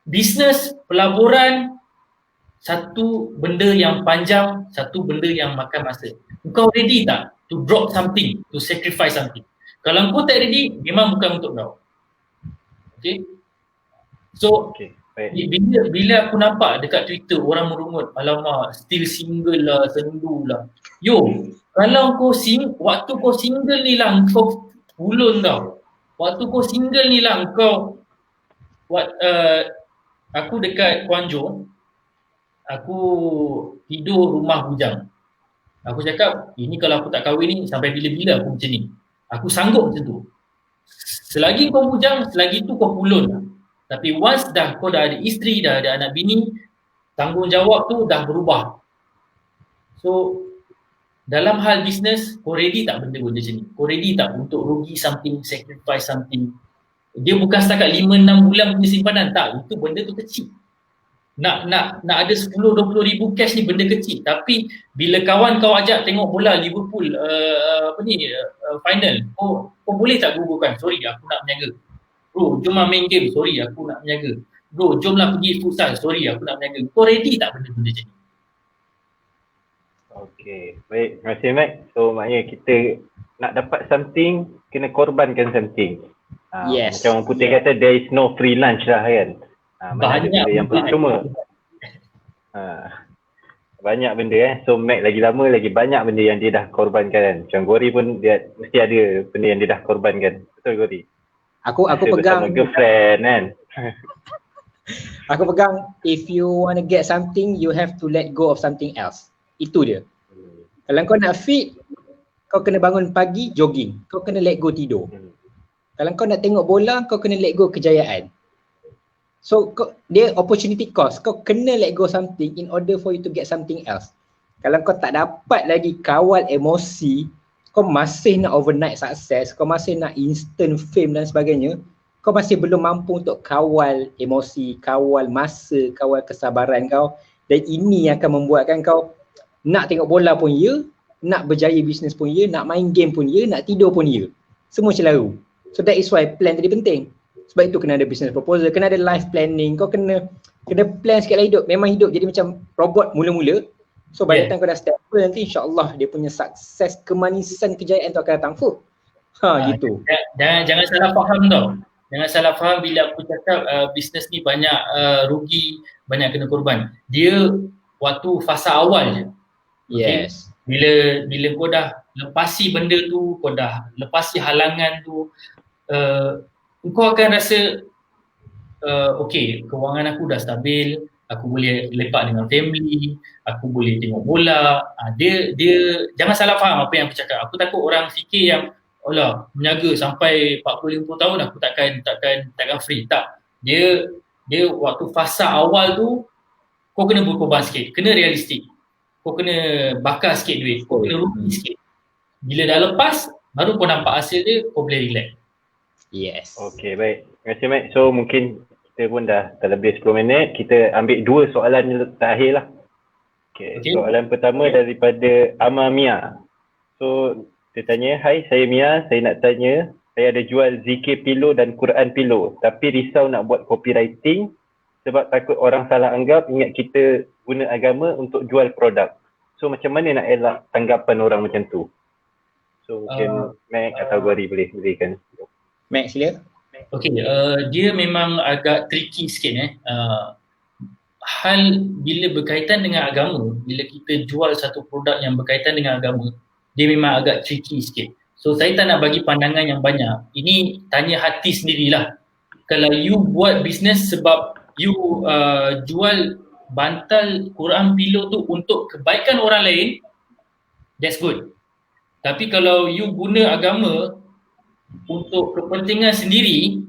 Bisnes, pelaburan, satu benda yang panjang, satu benda yang makan masa. Kau ready tak to drop something, to sacrifice something? Kalau kau tak ready, memang bukan untuk kau. Okay? So, bila aku nampak dekat Twitter orang merungut, alamak, still single lah, sendu lah. Yo, kalau waktu kau single ni lah kau ulun tau. Waktu kau single ni lah kau aku dekat Kuanjo, aku tidur rumah bujang. Aku cakap, ini kalau aku tak kahwin ni sampai bila-bila aku macam ni. Aku sanggup macam tu. Selagi kau bujang, selagi tu kau pulun lah. Tapi once kau dah ada isteri, dah ada anak bini, tanggungjawab tu dah berubah. So, dalam hal bisnes, kau ready tak benda-benda macam ni? Kau ready tak untuk rugi something, sacrifice something? Dia bukan setakat 5-6 bulan punya simpanan, tak. Itu benda tu kecil. Nak ada 10-20 ribu cash ni benda kecil. Tapi bila kawan kau ajak tengok bola Liverpool final, kau boleh tak gugurkan? Sorry, aku nak menjaga. Bro, jom main game. Sorry, aku nak menjaga. Bro, jomlah pergi futsal. Sorry, aku nak menjaga. Kau ready tak benda-benda macam ni? Okay, baik. Terima kasih, Mac. So, maknanya kita nak dapat something, kena korbankan something. Yes. Macam orang putih kata, there is no free lunch lah kan. Banyak benda yang percuma. Banyak benda So, Mac lagi lama, lagi banyak benda yang dia dah korbankan kan. Macam Gori pun, dia mesti ada benda yang dia dah korbankan. Betul, Gori? Aku pegang girlfriend kan. Aku pegang, if you want to get something, you have to let go of something else. Itu dia. Kalau kau nak fit, kau kena bangun pagi jogging. Kau kena let go tidur. Kalau kau nak tengok bola, kau kena let go kejayaan. So dia opportunity cost. Kau kena let go something in order for you to get something else. Kalau kau tak dapat lagi kawal emosi, kau masih nak overnight success, kau masih nak instant fame dan sebagainya, kau masih belum mampu untuk kawal emosi, kawal masa, kawal kesabaran kau. Dan ini yang akan membuatkan kau nak tengok bola pun ya, nak berjaya bisnes pun ya, nak main game pun ya, nak tidur pun ya. Semua celaru. So that is why plan tadi penting. Sebab itu kena ada business proposal, kena ada life planning, kau kena plan sikit lah hidup. Memang hidup jadi macam robot mula-mula. So by the time kau dah stable nanti insyaAllah dia punya sukses, kemanisan, kejayaan tu akan datang full. Gitu. Jangan salah faham tau. Jangan salah faham bila aku cakap bisnes ni banyak rugi, banyak kena korban. Dia waktu fasa awal je. Yes. Okay? Bila kau dah lepasi benda tu, kau dah lepasi halangan tu, kau akan rasa okay, kewangan aku dah stabil, aku boleh lepak dengan family, aku boleh tengok bola. Dia jangan salah faham apa yang aku cakap. Aku takut orang fikir yang alah, menjaga sampai 40-50 tahun aku takkan free. Tak. Dia waktu fasa awal tu kau kena berkorban sikit, kena realistik. Kau kena bakar sikit duit, kau kena rugi sikit. Bila dah lepas, baru kau nampak hasil dia, kau boleh relax. Yes. Okay, baik. Terima kasih, Mac. So, mungkin kita pun dah lebih 10 minit. Kita ambil 2 soalan terakhir lah. Okay. Soalan pertama daripada Ama Mia. So, dia tanya, hai, saya Mia. Saya nak tanya, saya ada jual zikir pilo dan Quran pilo. Tapi risau nak buat copywriting sebab takut orang salah anggap ingat kita guna agama untuk jual produk. So, macam mana nak elak tanggapan orang macam tu? So, mungkin Mac atau Gori boleh berikan. Mac, sila. Okay, dia memang agak tricky sikit hal bila berkaitan dengan agama, bila kita jual satu produk yang berkaitan dengan agama, dia memang agak tricky sikit. So saya tak nak bagi pandangan yang banyak. Ini tanya hati sendirilah. Kalau you buat bisnes sebab you jual bantal Quran pillow tu untuk kebaikan orang lain, that's good. Tapi kalau you guna agama untuk kepentingan sendiri,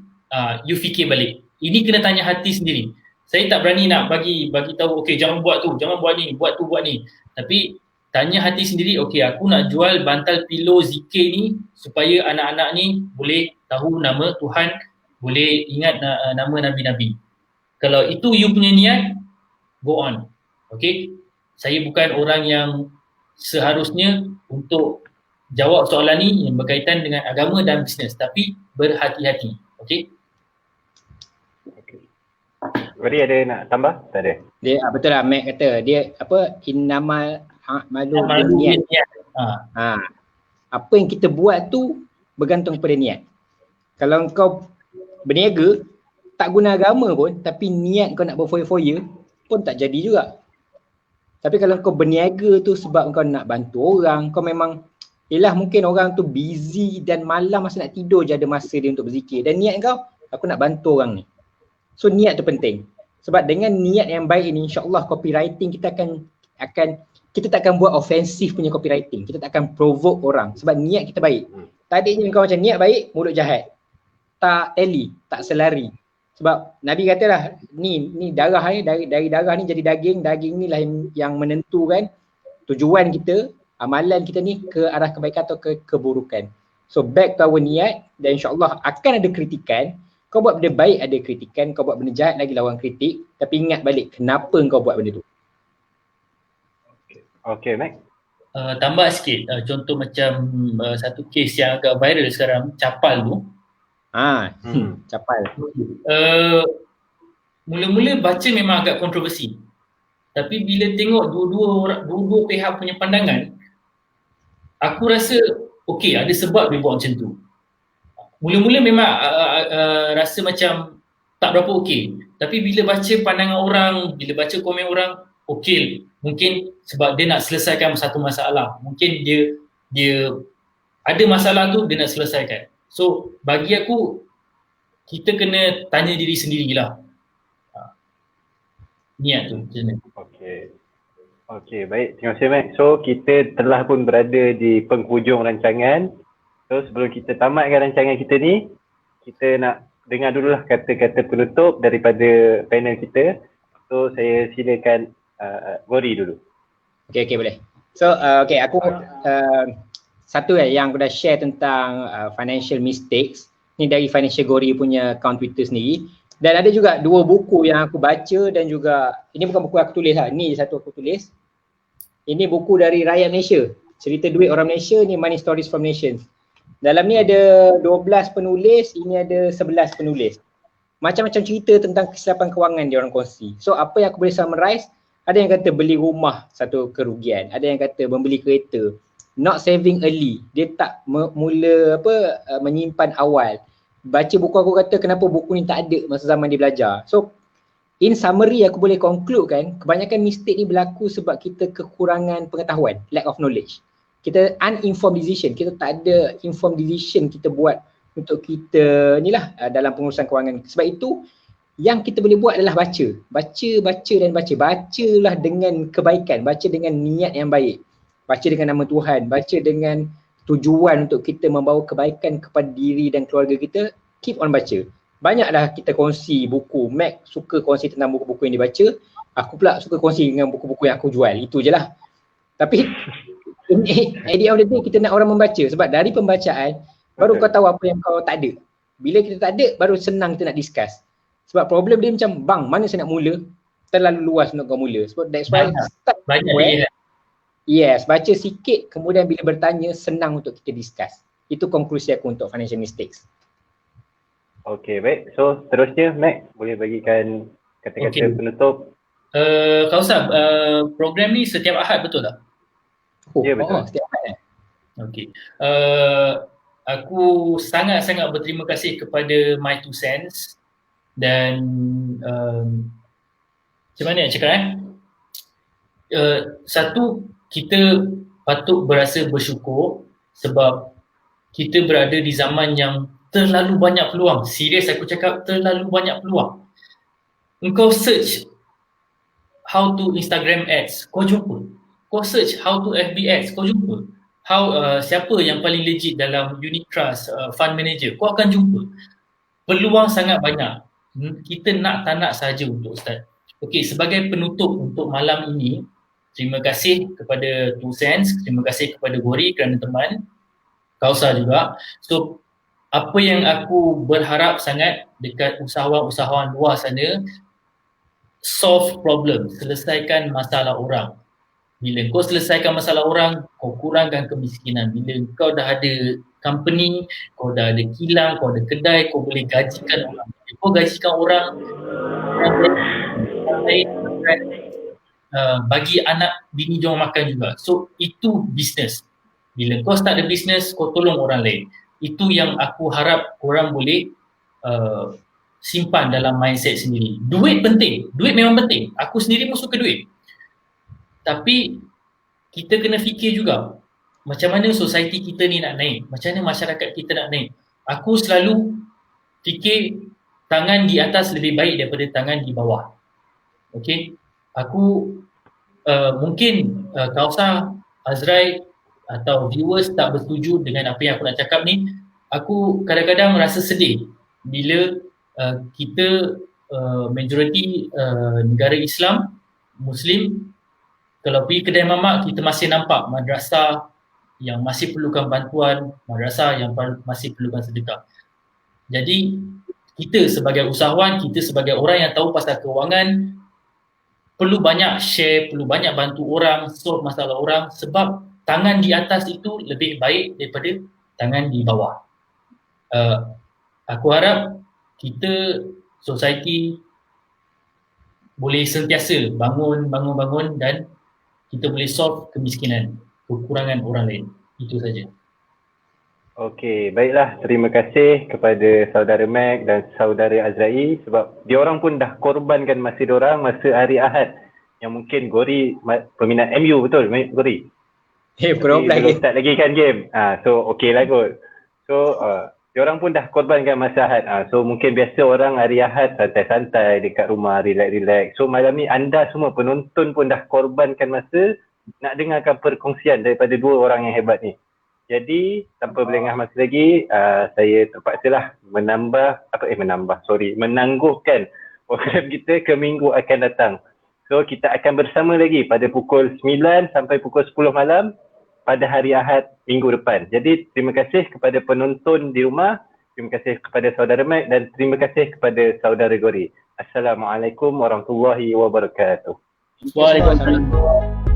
you fikir balik. Ini kena tanya hati sendiri. Saya tak berani nak bagi tahu, okay jangan buat tu, jangan buat ni, buat tu, buat ni. Tapi tanya hati sendiri, okay aku nak jual bantal pillow zikir ni supaya anak-anak ni boleh tahu nama Tuhan, boleh ingat nama Nabi-Nabi. Kalau itu you punya niat, go on. Okay, saya bukan orang yang seharusnya untuk jawab soalan ni yang berkaitan dengan agama dan bisnes, tapi berhati-hati. Okay. Gori ada nak tambah? Tak ada. Dia betul lah Mac kata dia apa innamal a'malu binniyat. Apa yang kita buat tu bergantung pada niat. Kalau kau berniaga tak guna agama pun tapi niat kau nak berfoya-foya pun tak jadi juga. Tapi kalau kau berniaga tu sebab kau nak bantu orang, kau memang yelah mungkin orang tu busy dan malam masa nak tidur je ada masa dia untuk berzikir dan niat kau aku nak bantu orang ni. So niat tu penting. Sebab dengan niat yang baik ni insya-Allah copywriting kita akan kita tak akan buat ofensif punya copywriting. Kita tak akan provoke orang sebab niat kita baik. Tadinya kau macam niat baik, mulut jahat. Tak tally, tak selari. Sebab Nabi katalah ni darah ni dari darah ni jadi daging ni lah yang menentukan tujuan kita, amalan kita ni ke arah kebaikan atau ke keburukan. So back to our niat dan insya-Allah akan ada kritikan. Kau buat benda baik ada kritikan, kau buat benda jahat lagi lawan kritik, tapi ingat balik kenapa kau buat benda tu. Okay, Mac. Tambah sikit, contoh macam satu kes yang agak viral sekarang, capal tu. Capal. Mula-mula baca memang agak kontroversi. Tapi bila tengok dua-dua pihak punya pandangan, aku rasa okey, ada sebab dia buat macam tu. Mula-mula memang rasa macam tak berapa okey. Tapi bila baca pandangan orang, bila baca komen orang, okey, mungkin sebab dia nak selesaikan satu masalah. Mungkin dia ada masalah tu dia nak selesaikan. So bagi aku kita kena tanya diri sendirilah. Niat tu macam mana. Okey, baik. Terima kasih Mac. So kita telah pun berada di penghujung rancangan. So sebelum kita tamatkan rancangan kita ni, kita nak dengar dululah kata-kata penutup daripada panel kita. So saya silakan Gori dulu. Okay boleh. So aku satu yang aku dah share tentang financial mistakes ni dari Financial Gori punya account Twitter sendiri. Dan ada juga dua buku yang aku baca dan juga ini bukan buku aku tulis lah, ni satu aku tulis. Ini buku dari rakyat Malaysia, cerita duit orang Malaysia, ni Money Stories from Nations. Dalam ni ada 12 penulis, ini ada 11 penulis. Macam-macam cerita tentang kesilapan kewangan dia orang kongsi. So apa yang aku boleh summarize, ada yang kata beli rumah satu kerugian, ada yang kata membeli kereta, not saving early, dia tak menyimpan awal. Baca buku aku kata kenapa buku ni tak ada masa zaman dia belajar. So in summary aku boleh conclude kan, kebanyakan mistake ni berlaku sebab kita kekurangan pengetahuan, lack of knowledge. Kita uninformed decision, kita tak ada informed decision kita buat untuk kita ni lah dalam pengurusan kewangan. Sebab itu yang kita boleh buat adalah baca. Bacalah dengan kebaikan, baca dengan niat yang baik. Baca dengan nama Tuhan, baca dengan tujuan untuk kita membawa kebaikan kepada diri dan keluarga kita. Keep on baca. Banyaklah kita kongsi buku. Mac suka kongsi tentang buku-buku yang dibaca. Aku pula suka kongsi dengan buku-buku yang aku jual. Itu je lah. Tapi at the end of the day kita nak orang membaca. Sebab dari pembacaan baru kau tahu apa yang kau tak ada. Bila kita tak ada baru senang kita nak discuss. Sebab problem dia macam bang mana saya nak mula, terlalu luas untuk kau mula. Sebab that's why start banyak. Yes, baca sikit kemudian bila bertanya senang untuk kita discuss. Itu konklusi aku untuk financial mistakes. Okay, baik. So terusnya Mac boleh bagikan kata-kata penutup. Kausam, program ni setiap Ahad betul tak? Ya betul. Setiap Ahad. Okay. Aku sangat-sangat berterima kasih kepada My Two Cents dan macam mana nak cakap satu, kita patut berasa bersyukur sebab kita berada di zaman yang terlalu banyak peluang. Serius aku cakap, terlalu banyak peluang. Engkau search how to Instagram ads, kau jumpa. Kau search how to FB ads, kau jumpa. Siapa yang paling legit dalam unit trust, fund manager, kau akan jumpa. Peluang sangat banyak. Kita nak tak nak saja untuk start. Okey, sebagai penutup untuk malam ini, terima kasih kepada Two Cents, terima kasih kepada Gori kerana teman, Kausa juga. So, apa yang aku berharap sangat dekat usahawan-usahawan luar sana, solve problem, selesaikan masalah orang. Bila kau selesaikan masalah orang, kau kurangkan kemiskinan. Bila kau dah ada company, kau dah ada kilang, kau ada kedai, kau boleh gajikan orang. Bila kau gajikan orang lain bagi anak bini diorang makan juga. So itu bisnes. Bila kau start the business, kau tolong orang lain. Itu yang aku harap korang boleh simpan dalam mindset sendiri. Duit penting, duit memang penting. Aku sendiri pun suka duit. Tapi kita kena fikir juga macam mana society kita ni nak naik, macam mana masyarakat kita nak naik. Aku selalu fikir tangan di atas lebih baik daripada tangan di bawah. Okay, aku mungkin Kausa, Azrai atau viewers tak bersetuju dengan apa yang aku nak cakap ni. Aku kadang-kadang merasa sedih bila kita majoriti negara Islam, Muslim, kalau pergi kedai mamak, kita masih nampak madrasah yang masih perlukan bantuan, madrasah yang masih perlukan sedekah. Jadi kita sebagai usahawan, kita sebagai orang yang tahu pasal kewangan, perlu banyak share, perlu banyak bantu orang, solve masalah orang, sebab tangan di atas itu lebih baik daripada tangan di bawah. Aku harap kita, society boleh sentiasa bangun dan kita boleh solve kemiskinan, kekurangan orang lain. Itu saja. Okey, baiklah. Terima kasih kepada saudara Mac dan saudara Azrai sebab diorang pun dah korbankan masa diorang masa hari Ahad yang mungkin Gori peminat MU, betul Gori? Belum start lagi kan game. So okey lah kot. So diorang pun dah korbankan masa Ahad. So mungkin biasa orang hari Ahad santai-santai dekat rumah, relax-relax. So malam ni anda semua penonton pun dah korbankan masa nak dengarkan perkongsian daripada dua orang yang hebat ni. Jadi tanpa berlengah masa lagi, saya terpaksalah menangguhkan program kita ke minggu akan datang. So kita akan bersama lagi pada pukul 9 sampai pukul 10 malam pada hari Ahad minggu depan. Jadi terima kasih kepada penonton di rumah, terima kasih kepada saudara Mac dan terima kasih kepada saudara Gori. Assalamualaikum warahmatullahi wabarakatuh. Waalaikumsalam.